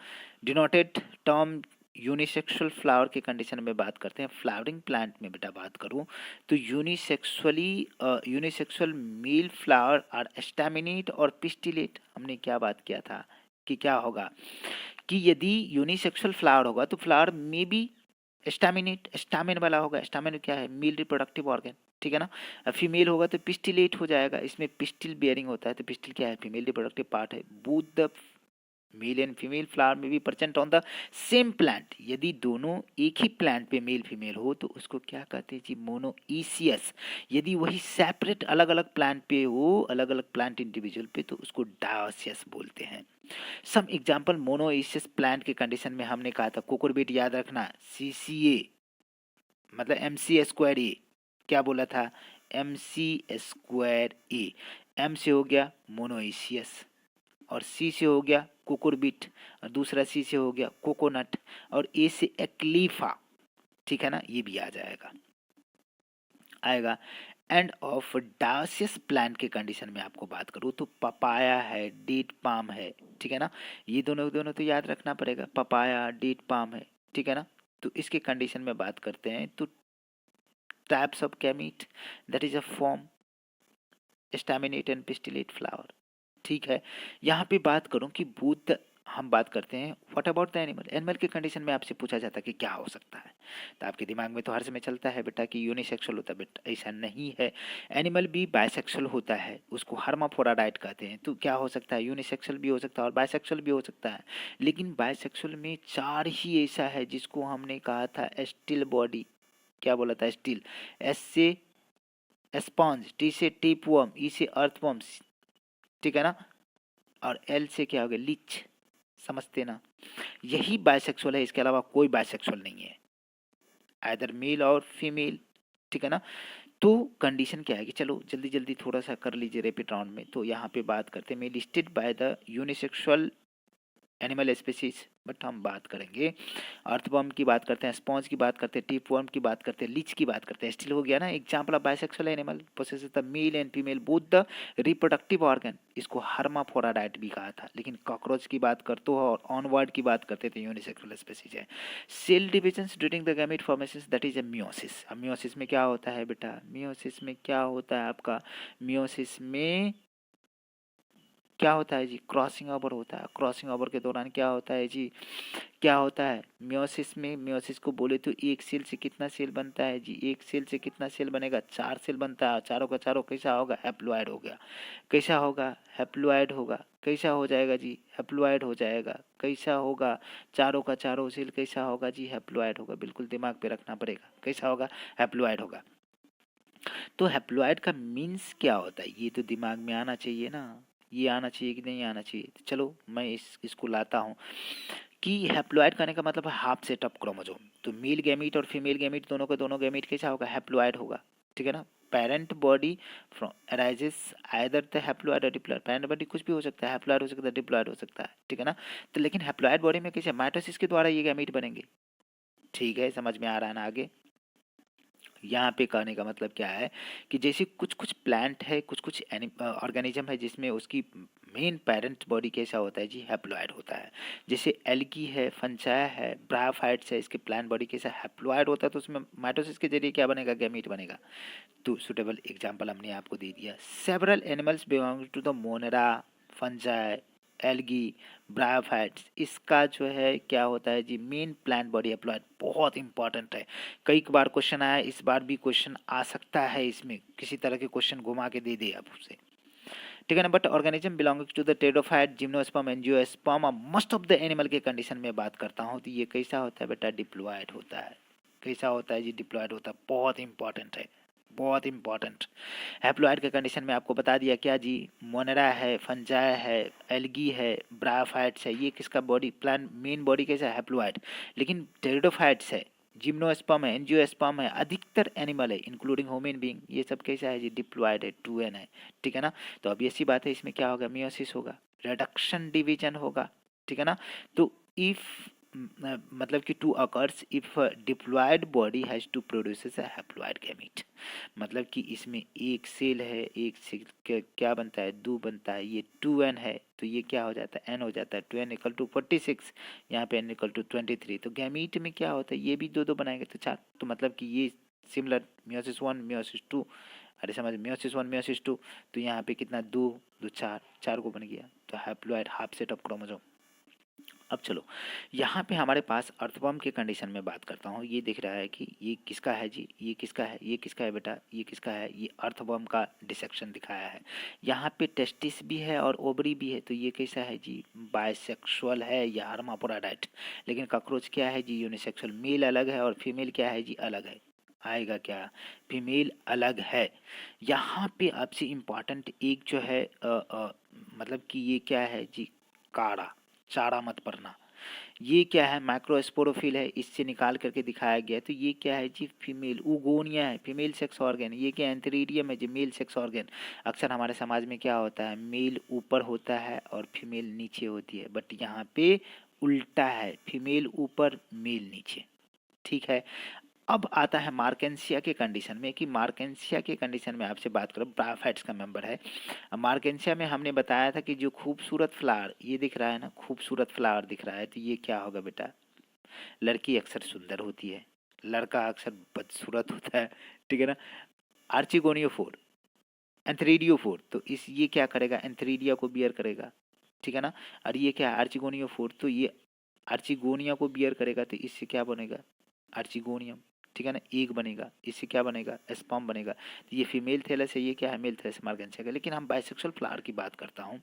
डिनोटेड टर्म यूनिसेक्सुअल फ्लावर की कंडीशन में बात करते हैं। फ्लावरिंग प्लांट में बेटा बात करूं तो unisexual male flower are staminate और पिस्टिलेट। हमने क्या बात किया था कि क्या होगा कि यदि यूनिसेक्सुअल फ्लावर होगा तो फ्लावर में भी स्टैमिनेट, स्टामिन वाला होगा। स्टामिन क्या है, मेल रिप्रोडक्टिव ऑर्गन, ठीक है ना। फीमेल होगा तो पिस्टिलेट हो जाएगा, इसमें पिस्टिल बियरिंग होता है। तो पिस्टिल क्या है, फीमेल रिप्रोडक्टिव पार्ट है। Both the male and female flower में भी present on the same plant. यदि दोनों एक ही प्लांट पे मेल फीमेल हो तो उसको क्या कहते हैं जी, मोनोइसियस। यदि वही सेपरेट अलग अलग प्लांट पे हो, अलग अलग प्लांट इंडिविजुअल पे, तो उसको डायोसियस बोलते हैं। सम एग्जांपल मोनोइसियस प्लांट के कंडीशन में हमने कहा था कुकुरबिट, याद रखना, CCA मतलब MC²A। क्या बोला था? MC²A। M से हो गया मोनोइसियस, और C से हो गया कुकुरबिट, और दूसरा C से हो गया कोकोनट, और A से एक्लीफा। ठीक है ना, ये भी आ जाएगा, आएगा। एंड ऑफ डायोसियस प्लांट के कंडीशन में आपको बात करूँ तो पपाया है, डेट पाम है, ठीक है ना, ये दोनों दोनों तो याद रखना पड़ेगा, पपाया डेट पाम है, ठीक है ना। तो इसके कंडीशन में बात करते हैं तो types of gamete, that is a form, staminate and pistillate flower. ठीक है, यहाँ पे बात करूँ कि बुद्ध, हम बात करते हैं what about the animal. Animal के कंडीशन में आपसे पूछा जाता है कि क्या हो सकता है, तो आपके दिमाग में तो हर समय चलता है बेटा कि यूनिसेक्सुअल होता है। बेटा ऐसा नहीं है, एनिमल भी बायसेक्सुअल होता है, उसको हर्माफ्रोडाइट कहते हैं। तो क्या हो सकता है, यूनिसेक्सुअल भी हो सकता है और बायसेक्सुअल भी हो सकता है। लेकिन बायसेक्सुअल में 4 ही ऐसा है जिसको हमने कहा था स्टिल बॉडी। क्या बोला था? स्टिल। एस से स्पॉन्ज, टी से टेपवर्म, ई से अर्थवर्म, ठीक है ना, और एल से क्या हो गया? लीच। समझते ना, यही बायसेक्सुअल है, इसके अलावा कोई बायसेक्सुअल नहीं है, आइदर मेल और फीमेल, ठीक है ना। तो कंडीशन क्या है कि चलो जल्दी जल्दी थोड़ा सा कर लीजिए रैपिड राउंड में। तो यहाँ पे बात करते हैं, मैं listed by the unisexual animal species, but हम बात करेंगे अर्थवर्म की, बात करते हैं स्पॉन्ज की, बात करते हैं टीपवर्म की, बात करते हैं लीच की, बात करते हैं स्टिल। हो गया ना example of bisexual animal possesses the male and female both the reproductive organ. इसको हर्माफ्रोडाइट भी कहा था, लेकिन कॉकरोच की बात करते हो और ऑनवर्ड की बात करते थे, यूनिसेक्सुअल स्पीसीज है। Cell division during the gamete formation, that is a meiosis. अब मियोसिस में क्या होता है बेटा? मियोसिस में क्या होता है आपका? मियोसिस में क्या होता है जी? क्रॉसिंग ओवर होता है। क्रॉसिंग ओवर के दौरान क्या होता है जी? क्या होता है मियोसिस में? मियोसिस को बोले तो एक सेल से कितना सेल बनता है जी? एक सेल से कितना सेल बनेगा? 4 सेल बनता है। चारों का चारों कैसा होगा? हैप्लोइड हो गया। कैसा होगा? हैप्लोइड होगा। कैसा हो जाएगा जी? हैप्लोइड हो जाएगा। कैसा होगा? चारों का चारों सेल कैसा होगा जी? हैप्लोइड होगा। बिल्कुल दिमाग पे रखना पड़ेगा, कैसा होगा? हैप्लोइड होगा। तो हैप्लोइड का मीन्स क्या होता है, ये तो दिमाग में आना चाहिए ना, ये आना चाहिए कि नहीं आना चाहिए? तो चलो मैं इसको लाता हूँ कि हैप्लोइड करने का मतलब है हाफ सेट ऑफ क्रोमोसोम। तो मेल गैमीट और फीमेल गैमीट दोनों का दोनों गैमीट कैसा होगा? हैप्लोइड होगा, ठीक है ना। Parent body from arises either the haploid और डिप्लॉइड। पेरेंट बॉडी कुछ भी हो सकता है, हैप्लोइड हो सकता है, डिप्लॉइड हो सकता है, ठीक है ना। तो लेकिन हैप्लोइड बॉडी में कैसे? माइटोसिस के द्वारा ये गैमीट बनेंगे, ठीक है, समझ में आ रहा है ना? आगे यहाँ पे कहने का मतलब क्या है कि जैसे कुछ कुछ प्लांट है, कुछ कुछ ऑर्गेनिज्म है जिसमें उसकी मेन पेरेंट बॉडी कैसा होता है जी? हैप्लोइड होता है। जैसे एल्गी है, फंजाई है, ब्रायोफाइट्स है, इसके प्लांट बॉडी कैसा? हैप्लोइड होता है। तो उसमें माइटोसिस के जरिए क्या बनेगा? गैमीट बनेगा। तो सुटेबल एग्जाम्पल हमने आपको दे दिया। Several animals belong to the Monera, fungi, algae, bryophytes, इसका जो है क्या होता है जी? Main plant body haploid. बहुत इंपॉर्टेंट है, कई बार क्वेश्चन आया, इस बार भी क्वेश्चन आ सकता है, इसमें किसी तरह के क्वेश्चन घुमा के दे दे आप उसे, ठीक है ना। But organism belonging to the pteridophyte, gymnosperm, angiosperm, और मोस्ट ऑफ द एनिमल के कंडीशन में बात करता हूँ तो ये कैसा होता है बेटा? डिप्लॉयड होता है। कैसा होता है जी? डिप्लॉयड होता है। बहुत इंपॉर्टेंट है, बहुत इंपॉर्टेंट। हैप्लोइड के कंडीशन में आपको बता दिया क्या जी? मोनेरा है, फंजाई है, एल्गी है, ब्रायोफाइट्स है, ये किसका बॉडी प्लान मेन बॉडी कैसा है? हैप्लोइड। लेकिन टेरिडोफाइट्स है, जिम्नोस्पर्म है, एंजियोस्पर्म है, अधिकतर एनिमल है इंक्लूडिंग ह्यूमन बीइंग, ये सब कैसा है जी? डिप्लॉयड है, 2n है, ठीक है ना। तो अब ऐसी बात है, इसमें क्या होगा? मियोसिस होगा, रिडक्शन डिवीजन होगा, ठीक है ना। तो इफ मतलब कि to occurs if diploid body has to produces a haploid gamete. मतलब कि इसमें एक सेल है, एक सेल क्या बनता है? 2 बनता है, ये 2n है, तो ये क्या हो जाता है? n हो जाता है। 2n इक्वल टू 46, यहाँ पे n इक्वल टू 23। तो गैमीट में क्या होता है? ये भी 2 2 बनाएंगे तो 4। तो मतलब कि ये सिमिलर मियोसिस 1 मियोसिस 2, अरे समझ, मियोसिस 1 मियोसिस 2, तो यहाँ पे कितना? 2 2 4, 4 को बन गया। तो haploid half set of chromosome. अब चलो, यहाँ पे हमारे पास अर्थवर्म के कंडीशन में बात करता हूँ। ये दिख रहा है कि ये किसका है जी, ये किसका है, ये किसका है बेटा, ये किसका है, ये अर्थवर्म का डिसेक्शन दिखाया है। यहाँ पे टेस्टिस भी है और ओवरी भी है, तो ये कैसा है जी, बायसेक्सुअल है या हर्माफ्रोडाइट। लेकिन कॉकरोच क्या है जी, यूनिसेक्सुअल, मेल अलग है और फीमेल क्या है जी, अलग है। आएगा क्या, फीमेल अलग है। यहाँ पे आपसे इम्पॉर्टेंट एक जो है मतलब कि ये क्या है जी, काड़ा, चारा मत पड़ना। ये क्या है, माइक्रोस्पोरोफिल है, इससे निकाल करके दिखाया गया है। तो ये क्या है जी, फीमेल उगोनिया है, फीमेल सेक्स ऑर्गन। ये क्या, एंथेरिडियम है जी, मेल सेक्स ऑर्गन। अक्सर हमारे समाज में क्या होता है, मेल ऊपर होता है और फीमेल नीचे होती है, बट यहाँ पे उल्टा है, फीमेल ऊपर मेल नीचे। ठीक है। अब आता है मार्केंसिया के कंडीशन में, कि मार्केंसिया के कंडीशन में आपसे बात करो, ब्रायोफाइट्स का मेंबर है। मार्केंसिया में हमने बताया था कि जो खूबसूरत फ्लावर ये दिख रहा है ना, खूबसूरत फ्लावर दिख रहा है, तो ये क्या होगा बेटा, लड़की अक्सर सुंदर होती है, लड़का अक्सर बदसूरत होता है। ठीक है ना। आर्चिगोनियोफोर, एंथ्रीडियोफोर, तो इस ये क्या करेगा, एंथ्रीडिया को बियर करेगा। ठीक है ना। और ये क्या है, आर्चिगोनियोफोर, तो ये आर्चिगोनिया को बियर करेगा, तो इससे क्या बनेगा, आर्चिगोनियम। ठीक है ना, एक बनेगा, इससे क्या बनेगा, स्पर्म बनेगा। तो ये फीमेल थैलस है, ये क्या है, मेल थैलस मार्गेंसिया का। लेकिन हम बाइसेक्सुअल फ्लावर की बात करता हूँ।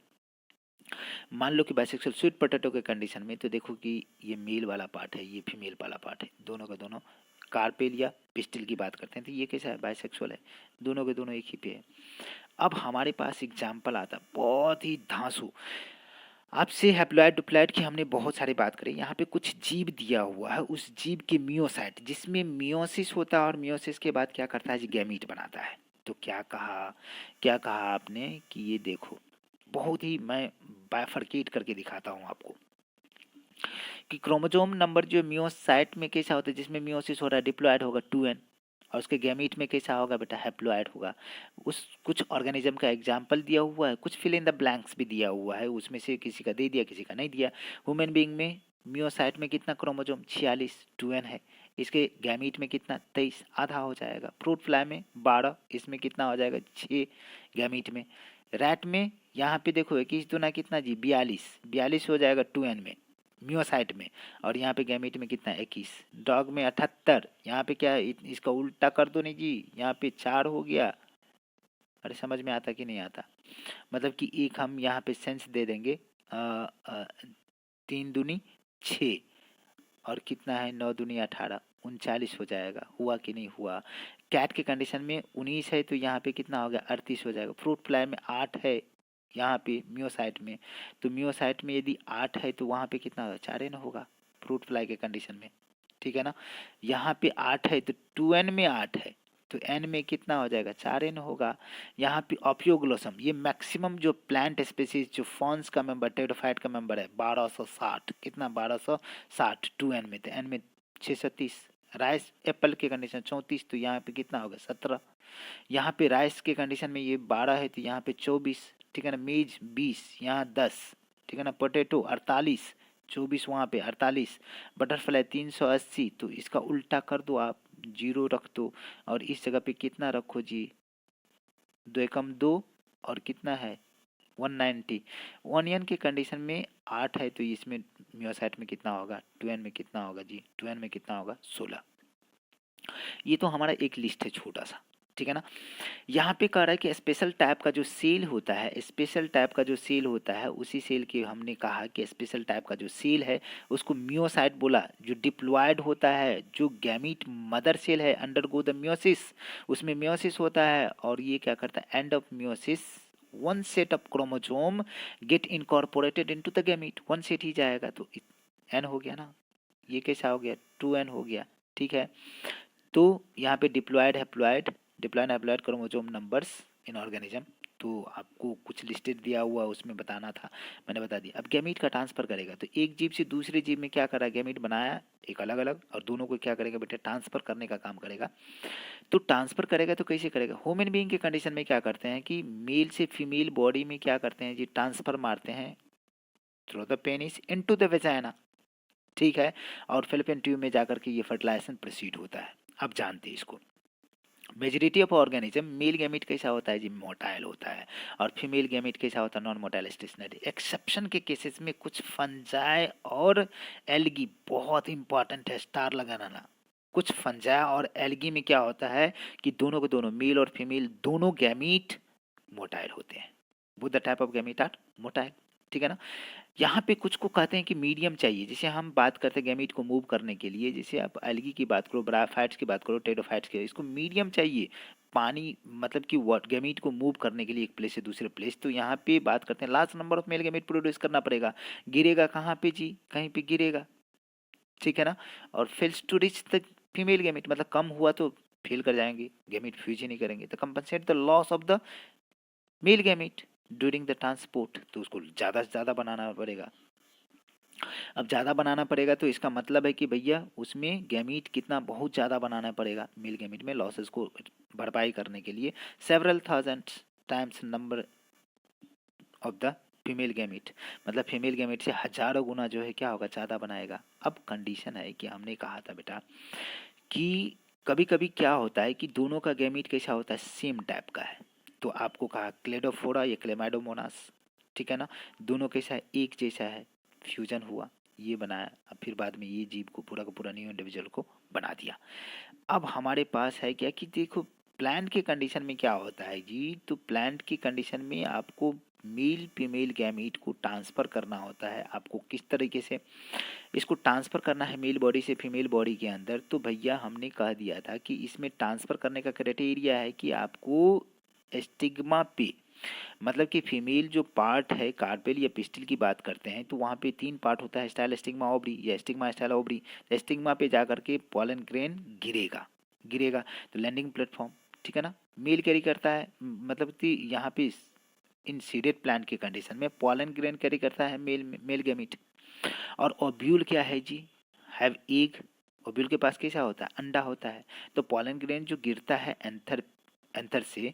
मान लो कि बाइसेक्सुअल स्वीट पोटैटो के कंडीशन में, तो देखो कि ये मेल वाला पार्ट है, ये फीमेल वाला पार्ट है, दोनों का दोनों। कार्पेल या पिस्टिल की बात करते हैं, तो ये कैसा है, बाइसेक्सुअल है, दोनों के दोनों एक ही पे है। अब हमारे पास एग्जाम्पल आता है बहुत ही धांसू। आपसे हैप्लॉइड डिप्लॉइड की हमने बहुत सारी बात करी। यहाँ पे कुछ जीव दिया हुआ है, उस जीव के मियोसाइट, जिसमें मियोसिस होता है और मियोसिस के बाद क्या करता है जी, गैमीट बनाता है। तो क्या कहा आपने कि ये देखो, बहुत ही मैं बाइफरकेट करके दिखाता हूँ आपको कि क्रोमोसोम नंबर जो मियोसाइट में कैसा होता है, जिसमें मियोसिस हो रहा है, डिप्लॉयड होगा 2n, और उसके गैमीट में कैसा होगा बेटा, हैप्लॉयड होगा। उस कुछ ऑर्गेनिज्म का एग्जाम्पल दिया हुआ है, कुछ फिल इन द ब्लैंक्स भी दिया हुआ है, उसमें से किसी का दे दिया, किसी का नहीं दिया। ह्यूमन बीइंग में मियोसाइट में कितना क्रोमोसोम, 46, 2n है। इसके गैमीट में कितना, 23, आधा हो जाएगा। फ्रूट फ्लाई में 12, इसमें कितना हो जाएगा, 6 गैमीट में। रैट में यहाँ पे देखो 21 दूना कितना जी, 42, 42 हो जाएगा 2n में, मियोसाइट में। और यहाँ पे गैमीट में कितना, 21। डॉग में 78, यहाँ पे क्या है, इसका उल्टा कर दो नहीं जी, यहाँ पे 4 हो गया। अरे समझ में आता कि नहीं आता, मतलब कि एक हम यहाँ पे सेंस दे देंगे, 3 दूनी 6, और कितना है, 9 दूनी 18, 39 हो जाएगा। हुआ कि नहीं हुआ। कैट के कंडीशन में 19 है, तो यहाँ पे कितना हो गया, 38 हो जाएगा। फ्रूट फ्लाई में 8 है, यहाँ पे मियोसाइट में, तो मियोसाइट में यदि 8 है तो वहाँ पे कितना होगा, 4n होगा, फ्रूट फ्लाई के कंडीशन में। ठीक है ना। यहाँ पे 8 है तो 2n में 8 है, तो n में कितना हो जाएगा, 4n होगा। यहाँ पे ऑपियोग्लोसम, ये मैक्सिमम जो प्लांट स्पेसीज जो फॉन्स का मेंबर, टेरिडोफाइट का मेंबर है, 1260, कितना, 1260, 2n में, तो n में 630। राइस एप्पल के कंडीशन 34, तो यहाँ पे कितना होगा, 17। यहाँ पे राइस के कंडीशन में ये 12 है, तो यहाँ पे 24। ठीक है ना। मेज 20, यहाँ 10। ठीक है ना। पोटैटो 48, 24 वहाँ पे 48। बटरफ्लाई 380, तो इसका उल्टा कर दो आप, 0 रख दो, और इस जगह पे कितना रखो जी, 2 एकम 2, और कितना है, 190। ओनियन के कंडीशन में 8 है, तो इसमें मियोसाइट में कितना होगा, 2n में कितना होगा जी, 2n में कितना होगा, 16। ये तो हमारा एक लिस्ट है छोटा सा। ठीक है ना। यहाँ पे कह रहा है कि स्पेशल टाइप का जो सेल होता है, स्पेशल टाइप का जो सेल होता है, उसी सेल के हमने कहा कि स्पेशल टाइप का जो सेल है उसको मियोसाइट बोला। जो डिप्लॉयड होता है, जो गैमीट मदर सेल है, अंडरगो द मियोसिस, उसमें मियोसिस होता है, और ये क्या करता है, end of meiosis one set of chromosome get incorporated into the gamete, one set ही जाएगा, तो एन हो गया ना, ये कैसा हो गया, 2n हो गया। ठीक है। तो यहाँ पे diploid haploid, diploid haploid chromosome numbers in organism, तो आपको कुछ लिस्टेड दिया हुआ उसमें बताना था, मैंने बता दिया। अब गैमीट का ट्रांसफर करेगा, तो एक जीव से दूसरे जीव में क्या करा, गैमीट बनाया एक अलग अलग, और दोनों को क्या करेगा बेटा, ट्रांसफर करने का काम करेगा। तो ट्रांसफर करेगा तो कैसे करेगा, ह्यूमन बीइंग के कंडीशन में क्या करते हैं कि मेल से फीमेल बॉडी में क्या करते हैं जी, ट्रांसफर मारते हैं through the penis into the vagina. ठीक है। और फिलिपियन ट्यूब में जाकर के ये फर्टिलाइजेशन प्रोसीड होता है। अब जानते हैं इसको। Majority of organism male gamete कैसा होता है जी, मोटाइल होता है, और फीमेल गैमीट कैसा होता है, नॉन मोटाइल स्टेशनरी। एक्सेप्शन के केसेस में कुछ फंजाई और एल्गी, बहुत इंपॉर्टेंट है, स्टार लगाना ना। कुछ फंजाई और एल्गी में क्या होता है कि दोनों को दोनों मेल और फीमेल दोनों गैमीट मोटाइल होते हैं। Both the type of gamete are motile, ठीक है ना। यहाँ पे कुछ को कहते हैं कि मीडियम चाहिए, जैसे हम बात करते हैं गैमीट को मूव करने के लिए, जैसे आप एल्गी की बात करो, ब्रायोफाइट्स की बात करो, टेरोफाइट्स की, इसको मीडियम चाहिए पानी, मतलब कि वाट गैमीट को मूव करने के लिए एक प्लेस से दूसरे प्लेस। तो यहाँ पे बात करते हैं large number of male gamete produce करना पड़ेगा। गिरेगा कहाँ पे जी, कहीं पे गिरेगा, ठीक है ना। और fails to reach the female gamete, मतलब कम हुआ तो फेल कर जाएंगे, गैमीट फ्यूज ही नहीं करेंगे। तो compensate the loss of the male gamete during the transport, तो उसको ज़्यादा से ज़्यादा बनाना पड़ेगा। अब ज़्यादा बनाना पड़ेगा तो इसका मतलब है कि भैया उसमें गैमीट कितना, बहुत ज़्यादा बनाना पड़ेगा मेल गैमीट में, लॉसेस को भरपाई करने के लिए several thousands times number of the female gamete, मतलब फीमेल गैमीट से हजारों गुना जो है क्या होगा, ज़्यादा बनाएगा। अब कंडीशन है कि हमने कहा था बेटा कि कभी कभी क्या होता है कि दोनों का गैमीट कैसा होता है, सेम टाइप का है। तो आपको कहा क्लेडोफोरा या क्लेमाइडोमोनास, ठीक है ना, दोनों कैसा है, एक जैसा है, फ्यूजन हुआ, ये बनाया, अब फिर बाद में ये जीव को पूरा का पूरा न्यू इंडिविजुअल को बना दिया। अब हमारे पास है क्या कि देखो प्लांट के कंडीशन में क्या होता है जी, तो प्लांट की कंडीशन में आपको मेल फीमेल गैमीट को ट्रांसफ़र करना होता है। आपको किस तरीके से इसको ट्रांसफ़र करना है मेल बॉडी से फीमेल बॉडी के अंदर, तो भैया हमने कह दिया था कि इसमें ट्रांसफ़र करने का क्राइटेरिया है कि आपको स्टिग्मा पे, मतलब कि फीमेल जो पार्ट है कार्पेल या पिस्टिल की बात करते हैं तो वहाँ पे 3 पार्ट होता है, स्टाइल स्टिग्मा ओवरी या स्टिग्मा स्टाइल ओवरी। स्टिग्मा पे जा करके पॉलन ग्रेन गिरेगा, गिरेगा तो लैंडिंग प्लेटफॉर्म, ठीक है ना, मेल कैरी करता है, मतलब कि यहाँ पे इन सीडेड प्लांट के कंडीशन में पॉलन ग्रेन कैरी करता है मेल गैमीट। और ओब्यूल क्या है जी, हैव एग, ओब्यूल के पास कैसा होता है, अंडा होता है। तो पॉलन ग्रेन जो गिरता है एंथर, एंथर से,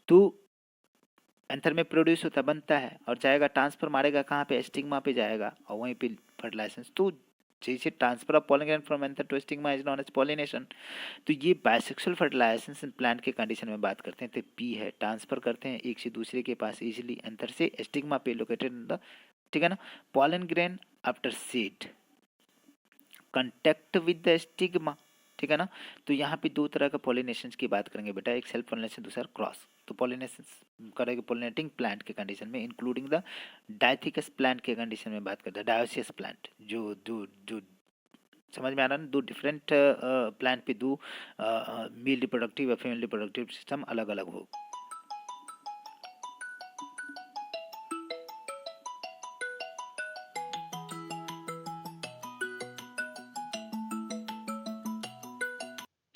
तो एंथर में प्रोड्यूस होता, बनता है और जाएगा ट्रांसफर मारेगा कहाँ पे, स्टिग्मा पे जाएगा और वहीं पे फर्टिलाइजेशन। तो जैसे transfer of pollen grain from anther to stigma is known as pollination. तो ये बाइसेक्सुअल फर्टिलाइजेशन प्लांट के कंडीशन में बात करते हैं, तो पी है, ट्रांसफर करते हैं एक से दूसरे के पास इजिली एंथर से स्टिग्मा पे लोकेटेड इन द, ठीक है ना। Pollen grain after seed contact with the stigma, ठीक है ना। तो यहाँ पे दो तरह का पॉलिनेशन की बात करेंगे बेटा, एक सेल्फ पॉलिनेशन, दूसरा क्रॉस। तो पॉलिनेशन करेंगे पॉलिनेटिंग प्लांट के कंडीशन में, इंक्लूडिंग द डायथिकस प्लांट के कंडीशन में बात करते हैं, डायोसियस प्लांट, जो जो जो समझ में आ रहा है ना, दो डिफरेंट प्लांट पे दो मेल रिप्रोडक्टिव या फीमेल रिप्रोडक्टिव सिस्टम अलग अलग हो।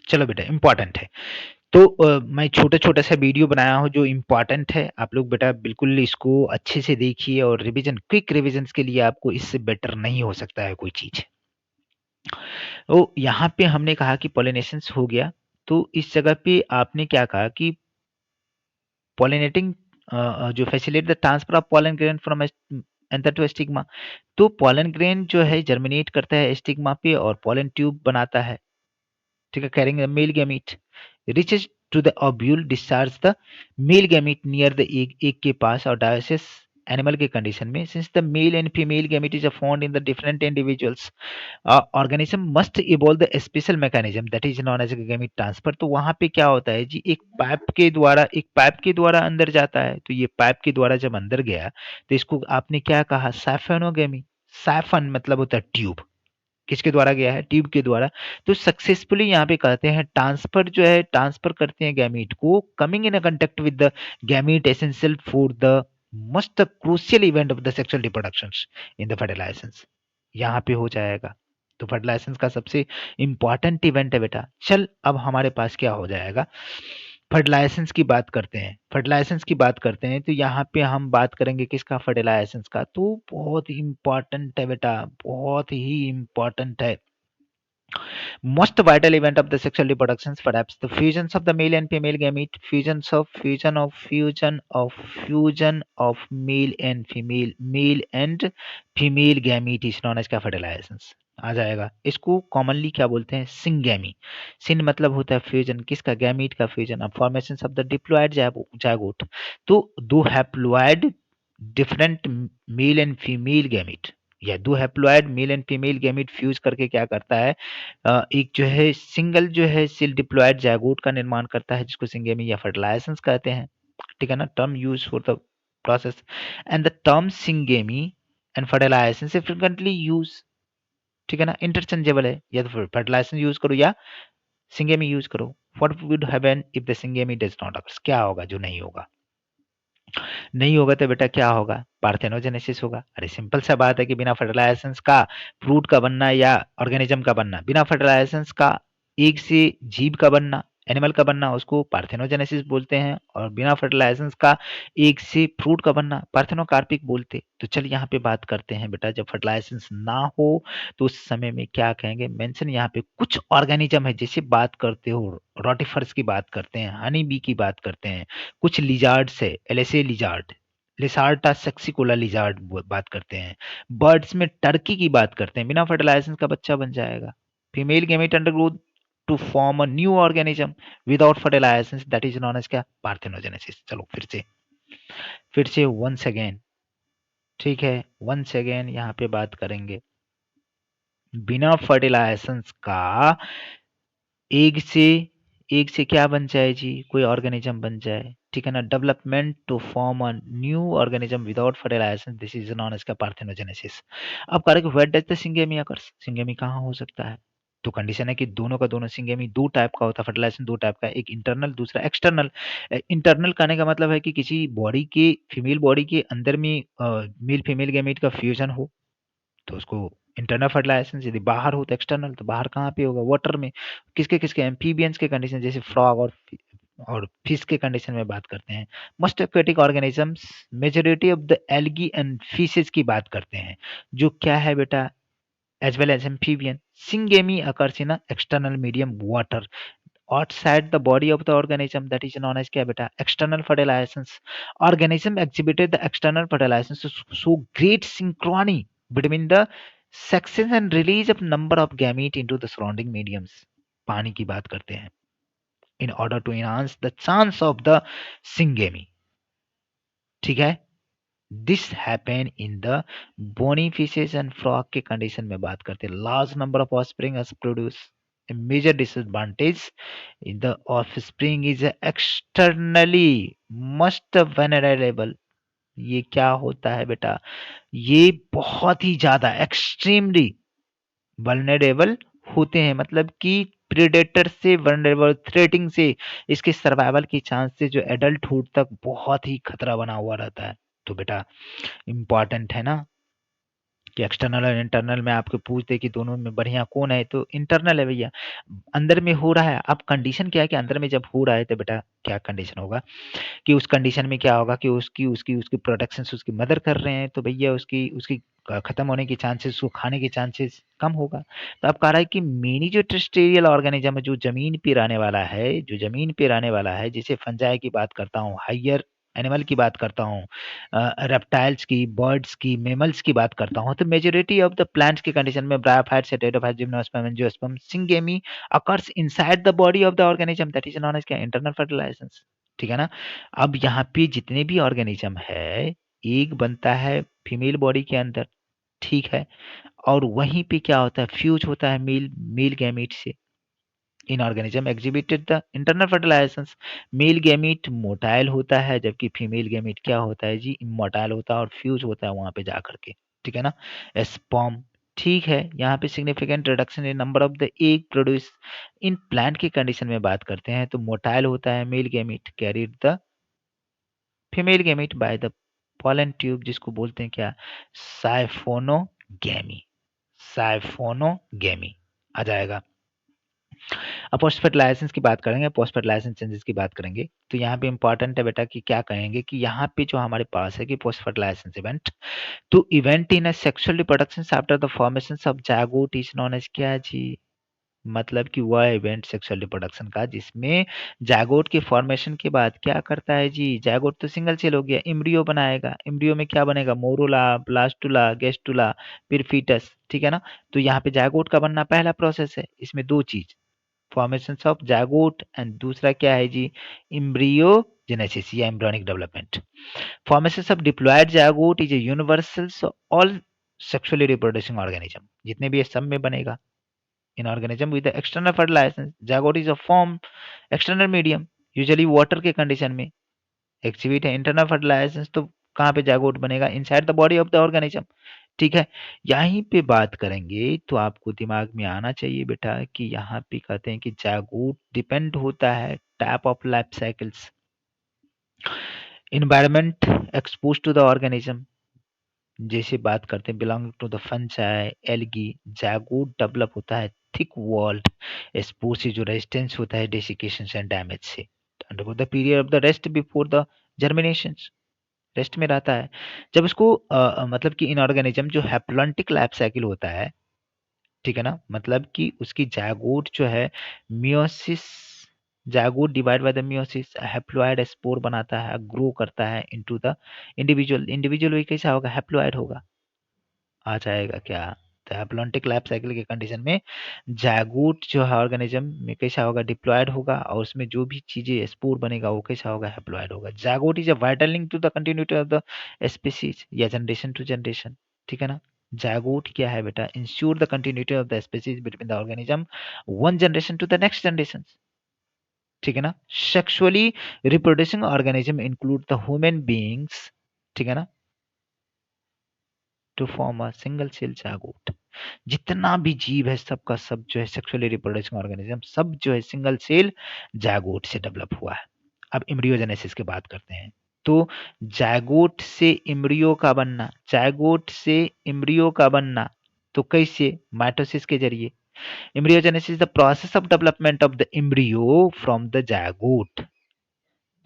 चलो बेटा इम्पॉर्टेंट है, तो मैं छोटा छोटा सा वीडियो बनाया हूँ जो इम्पॉर्टेंट है, आप लोग बेटा बिल्कुल इसको अच्छे से देखिए, और रिवीजन, क्विक रिवीजन के लिए आपको इससे बेटर नहीं हो सकता है कोई चीज़। तो यहाँ पे हमने कहा कि पॉलिनेशन हो गया, तो इस जगह पे आपने क्या कहा कि पॉलिनेटिंग जो facilitate the transfer of pollen grain from anther to stigma. तो पॉलन ग्रेन जो है जर्मिनेट करता है स्टिग्मा पे और पॉलन ट्यूब बनाता है, ठीक है, carrying the male gamete reaches to the ovule, discharge the male gamete near the egg, egg के पास, और dioecious animal के कंडीशन में, since the male and female gamete is found in the different individuals, organism must evolve the special mechanism that is known as gamete transfer। तो वहां पे क्या होता है जी, एक पाइप के द्वारा, एक पाइप के द्वारा अंदर जाता है, तो ये पाइप के द्वारा जब अंदर गया तो इसको आपने क्या कहा, साइफोनोगेमी। साइफन मतलब होता है ट्यूब, किसके द्वारा गया है, ट्यूब के द्वारा। तो सक्सेसफुली यहाँ पे कहते हैं ट्रांसफर जो है, ट्रांसफर करते हैं गैमीट को, coming in contact with the gamete essential for the most crucial event of the sexual reproduction in the fertilisation, यहाँ पे हो जाएगा। तो फर्टिलाइजेशन का सबसे इंपॉर्टेंट इवेंट है बेटा। चल अब हमारे पास क्या हो जाएगा, फर्टिलाइजेशंस की बात करते हैं, फर्टिलाइजेशंस की बात करते हैं, तो यहाँ पे हम बात करेंगे किसका, फर्टिलाइजेशंस का। तो बहुत ही इंपॉर्टेंट है बेटा, बहुत ही इंपॉर्टेंट है। Most vital event of the sexual reproduction is perhaps the fusions of the male and female gamete, fusion of male and female gamete is known as क्या, fertilizations। आ जाएगा। इसको कॉमनली क्या बोलते हैं? सिंगेमी। सिन मतलब होता है फ्यूजन, किसका? गैमीट का फ्यूजन। अब formation of the diploid zygote, तो दो haploid different male and female gamete, या दो haploid male and female gamete fuse करके क्या करता है, एक जो है सिंगल जो है सेल डिप्लॉयड जायगोट का निर्माण करता है, जिसको सिंगेमी या फर्टिलाइजेशंस कहते हैं। ठीक है ना, term use for the process. And the term syngamy and fertilisation से फ्रिक्वेंटली यूज, ठीक है ना, इंटरचेंजेबल है, या तो फिर फर्टिलाइजेशन यूज करो या सिंगेमी यूज करो। What would happen if the syngamy does not occur? क्या होगा जो नहीं होगा? नहीं होगा तो बेटा क्या होगा? पार्थेनोजेनेसिस होगा। अरे सिंपल सा बात है कि बिना फर्टिलाइजेशंस का फ्रूट का बनना या ऑर्गेनिज्म का बनना, बिना फर्टिलाइजेशंस का एक से जीव का बनना, एनिमल का बनना, उसको पार्थेनोजेनेसिस बोलते हैं। और बिना फर्टिलाइजेशंस का एक से फ्रूट का बनना पार्थेनोकार्पिक बोलते। तो चल यहाँ पे बात करते हैं बेटा, जब फर्टिलाइजेशंस ना हो तो उस समय में क्या कहेंगे? मेंशन यहाँ पे कुछ ऑर्गेनिज्म है, जैसे बात करते हो रोटिफर्स की बात करते हैं, हनी बी की बात करते हैं, कुछ लिजार्ड्स है, एलएसए लिजार्ड, लिसार्टा सेक्सिकोला लिजार्ड बात करते हैं, बर्ड्स में टर्की की बात करते हैं, बिना फर्टिलाइजेशन का बच्चा बन जाएगा। Female gamete undergrow to form a new organism without fertilisation, that is known as क्या? पार्थेनोजेनेसिस। चलो फिर से वंस अगेन, ठीक है, वंस अगेन यहाँ पे बात करेंगे। बिना फर्टिलाइजेशन का एग से क्या बन जाए जी? कोई ऑर्गेनिज्म बन जाए, ठीक है ना। Development to form a new organism without fertilisation, this is known as का पार्थेनोजेनेसिस। अब करेंगे where does the syngamy occurs? Syngamy कहाँ हो सकता है? तो कंडीशन है कि दोनों का दोनों सिंगेमी दो टाइप का होता है, फर्टिलाइजेशन दो टाइप का, एक इंटरनल दूसरा एक्सटर्नल। इंटरनल कहने का मतलब है कि किसी बॉडी के, फीमेल बॉडी के अंदर में मेल फीमेल गैमेट का फ्यूजन हो तो उसको इंटरनल फर्टिलाइजेशन। यदि बाहर हो तो एक्सटर्नल। तो बाहर कहाँ पे होगा? वाटर में। किसके किसके? एम्फीबियंस के कंडीशन, जैसे फ्रॉग और फिश के कंडीशन में बात करते हैं। Most aquatic organisms, majority of the algae and fishes की बात करते हैं, जो क्या है बेटा? As well as amphibian. Syngamy occurs in external medium water outside the body of the organism, that is known as क्या बेटा? external fertilizations. Organism exhibited the external fertilizations to show great synchrony between the sexes and release of number of gamete into the surrounding mediums. पानी की बात करते हैं। in order to enhance the chance of the syngamy, ठीक है। This happen in the bony fishes and frog के condition में बात करते हैं। Large number of offspring as produce a major disadvantage in the offspring is externally must vulnerable. ये क्या होता है बेटा? ये बहुत ही ज्यादा एक्सट्रीमली वल्नरेबल होते हैं, मतलब कि प्रेडेटर से वल्नरेबल, थ्रेटिंग से इसके सर्वाइवल की चांस से जो एडल्टहुड तक बहुत ही खतरा बना हुआ रहता है। तो बेटा इम्पॉर्टेंट है ना कि एक्सटर्नल और इंटरनल में आपको पूछते कि दोनों में बढ़िया कौन है, तो इंटरनल है भैया। अंदर में हो रहा है, अब कंडीशन क्या है कि अंदर में जब हो रहा है तो बेटा क्या कंडीशन होगा कि उस कंडीशन में क्या होगा कि उसकी उसकी उसकी प्रोडक्शन से उसकी मदर कर रहे हैं, तो भैया उसकी उसकी खत्म होने की चांसेस, उसको खाने के चांसेस कम होगा। तो अब कह रहा है कि मेनी जो टेरेस्ट्रियल ऑर्गेनिज्म है, जो जमीन पे रहने वाला है, जो जमीन पे रहने वाला है, जैसे फंजाई की बात करता हूँ, हाइयर एनिमल की बात करता हूँ, रेप्टाइल्स की, बर्ड्स की, मेमल्स की बात करता हूँ, तो मेजोरिटी ऑफ द प्लांट्स की कंडीशन में bryophytes, pteridophytes, gymnosperm, angiosperm, syngamy occurs inside the body of the organism, that is known as क्या? Internal fertilisations. ठीक है ना। अब यहाँ पे जितने भी ऑर्गेनिज्म है, एक बनता है फीमेल बॉडी के अंदर, ठीक है, और वहीं पे क्या होता है? फ्यूज होता है मेल मेल गैमीट से। इन organism exhibited the internal fertilizations. Male gamete motile होता है, जबकि फीमेल गैमीट क्या होता है जी? इमोटाइल होता है और फ्यूज होता है वहां पे जाकर के, ठीक है ना, स्पर्म। ठीक है, यहाँ पे significant reduction in number of the egg produce in plant की कंडीशन में बात करते हैं, तो मोटाइल होता है male gamete, carried the female gamete by the pollen tube, जिसको बोलते हैं क्या? साइफोनोगैमी। साइफोनोगैमी आ जाएगा। अब पोस्ट फर्टिलाइजेशन की बात करेंगे, पोस्ट फर्टिलाइजेशन चेंजेस की बात करेंगे, तो यहाँ पे इंपॉर्टेंट है बेटा कि क्या कहेंगे कि यहाँ पे जो हमारे पास है कि पोस्ट फर्टिलाइजेशन इवेंट, तो event in a sexual reproduction after the formation of zygote is known as क्या जी? मतलब कि वह इवेंट सेक्सुअल रिप्रोडक्शन का जिसमें जायगोट के फॉर्मेशन के बाद क्या करता है जी, जायगोट तो सिंगल सेल हो गया, एम्ब्रियो बनाएगा, एम्ब्रियो में क्या बनेगा, मोरूला, ब्लास्टुला, गेस्टुला, फिर फीटस, ठीक है ना। तो यहाँ पे जायगोट का बनना पहला प्रोसेस है, इसमें दो चीज, फॉर्मेशन ऑफ जायगोट एंड दूसरा क्या है जी, एम्ब्रियोजेनेसिस या embryonic development. Formation of diploid zygote is a universal all sexually reproducing organism, जितने भी ये सब में बनेगा in organism with the external fertilization. Zygote is a form external medium, usually water के condition में exhibit है internal fertilization। तो कहाँ पे जागोट बनेगा, inside the body of the organism, ठीक है। यहीं पे बात करेंगे तो आपको दिमाग में आना चाहिए बेटा कि यहाँ पे कहते हैं कि जागोट डिपेंड होता है type of life cycles, environment expose to the organism. जैसे बात करते हैं belonging to the fungi, algae, zygote develop होता है थिक वॉल्ड स्पोर से जो रेजिस्टेंस होता है डेसिकेशन एंड डैमेज से, undergo the period of the rest before the germination, rest में रहता है। जब इसको मतलब कि इनऑर्गेनिज्म जो हैप्लॉन्टिक लाइफ साइकिल होता है, ठीक है ना, मतलब कि उसकी जायगोट जो है meiosis, zygote divide by the meiosis haploid spore बनाता है, ग्रो करता है इनटू द इंडिविजुअल, इंडिविजुअल भी कैसा होगा, हैप्लॉइड होगा, आ जाएगा क्या, तो हैप्लॉन्टिक लाइफ साइकिल के कंडीशन में जायगोट जो है ऑर्गेनिज्म में कैसा होगा, डिप्लॉयड होगा, और उसमें जो भी चीजें स्पोर बनेगा वो कैसा होगा, हैप्लॉयड होगा। Zygote is a vital link to the continuity of the species या जनरेशन टू जनरेशन, ठीक है ना। जायगोट क्या है बेटा, ensure the continuity of the species between the organism one generation to the next generation, ठीक है ना। Sexually reproducing organism include the human beings, ठीक है ना, to form a single cell zygote. जितना भी जीव है सबका सब जो है सेक्सुअली रिप्रोडक्टिंग ऑर्गेनिज्म सब जो है सिंगल सेल जायगोट से डेवलप हुआ है। अब एम्ब्रियोजेनेसिस की बात करते हैं। तो जायगोट से एम्ब्रियो का बनना, जायगोट से एम्ब्रियो का बनना, तो कैसे, माइटोसिस के जरिए। Embryogenesis the process of development of the embryo from the zygote,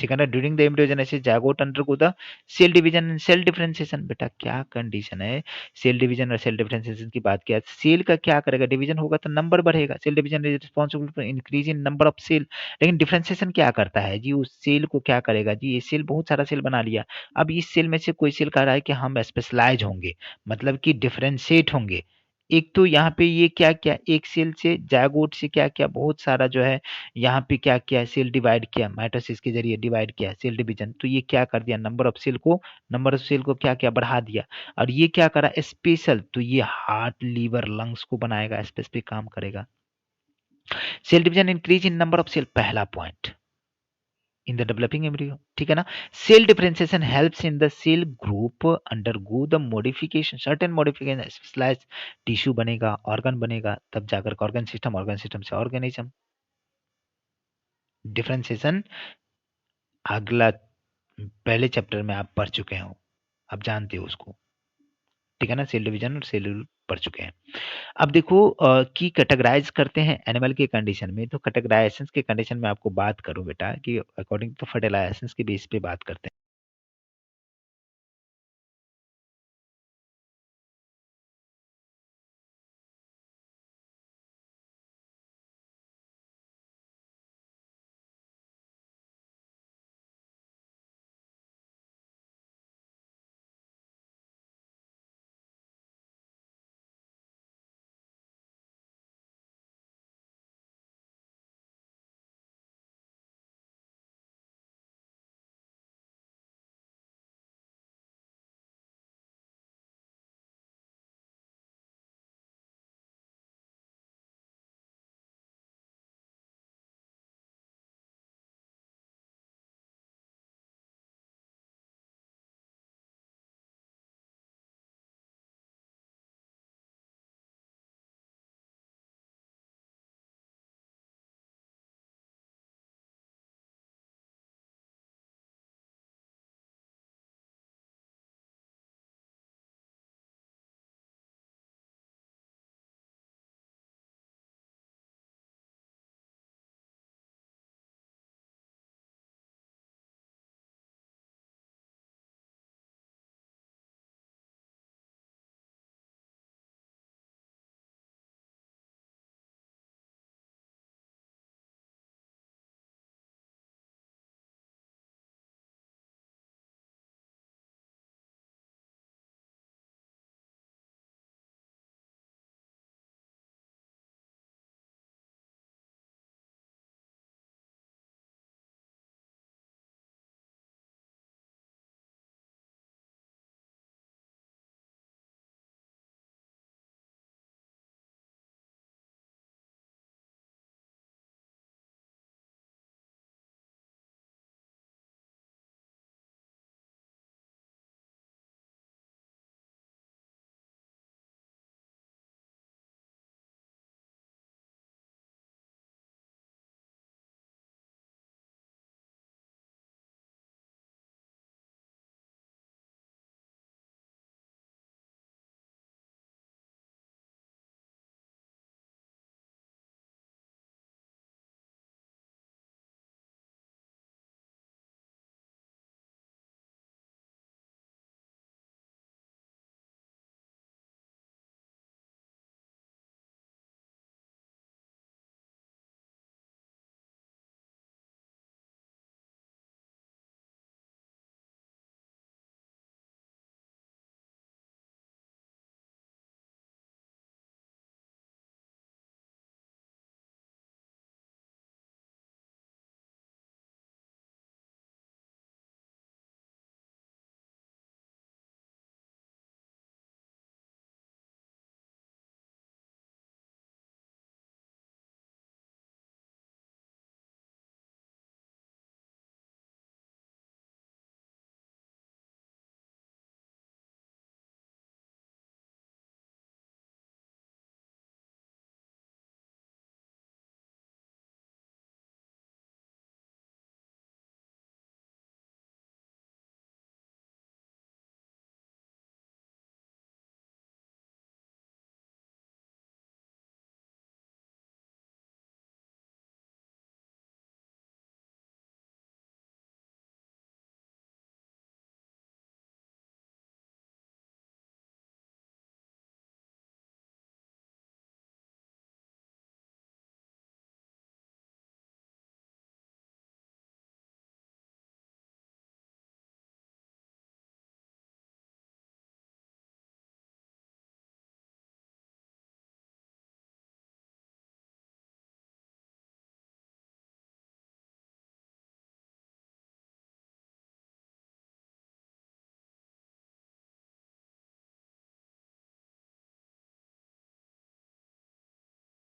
ठीक है ना। During the embryogenesis zygote undergo the cell division and cell differentiation. बेटा क्या कंडीशन है, सेल डिवीजन और सेल डिफरेंशिएशन की बात किया, सेल का क्या करेगा, डिवीजन होगा तो नंबर बढ़ेगा, cell division is responsible for increase in number of cell. लेकिन डिफरेंशिएशन क्या करता है जी, उस सेल को क्या करेगा जी, ये सेल बहुत सारा सेल बना लिया, अब इस सेल में से कोई सेल कह रहा है कि हम स्पेशलाइज होंगे, मतलब कि डिफरेंशिएट होंगे। एक तो यहाँ पे ये क्या क्या, एक सेल से जायगोट से क्या क्या बहुत सारा जो है यहाँ पे क्या किया, सेल डिवाइड किया, माइटोसिस के जरिए डिवाइड किया, सेल डिवीजन, तो ये क्या कर दिया, नंबर ऑफ सेल को, नंबर ऑफ सेल को क्या क्या बढ़ा दिया। और ये क्या करा, स्पेशल, तो ये हार्ट लीवर लंग्स को बनाएगा, स्पेसिफिक काम करेगा। Cell division increase in number of cell, पहला point in the developing embryo, ठीक है ना। Cell differentiation helps in the cell group undergo the modification, certain modification, specialized tissue बनेगा, ऑर्गन बनेगा, तब जाकर ऑर्गन सिस्टम से ऑर्गेनिज्म। डिफरेंशिएशन अगला पहले चैप्टर में आप पढ़ चुके हो, आप जानते हो उसको, ठीक है ना, सेल डिवीजन और सेलुलर पढ़ चुके हैं। अब देखो कि कैटेगराइज करते हैं एनिमल के कंडीशन में, तो कैटेगराइजेशन के कंडीशन में आपको बात करूं बेटा कि अकॉर्डिंग टू फर्टिलाइजेशन के बेस पे बात करते हैं।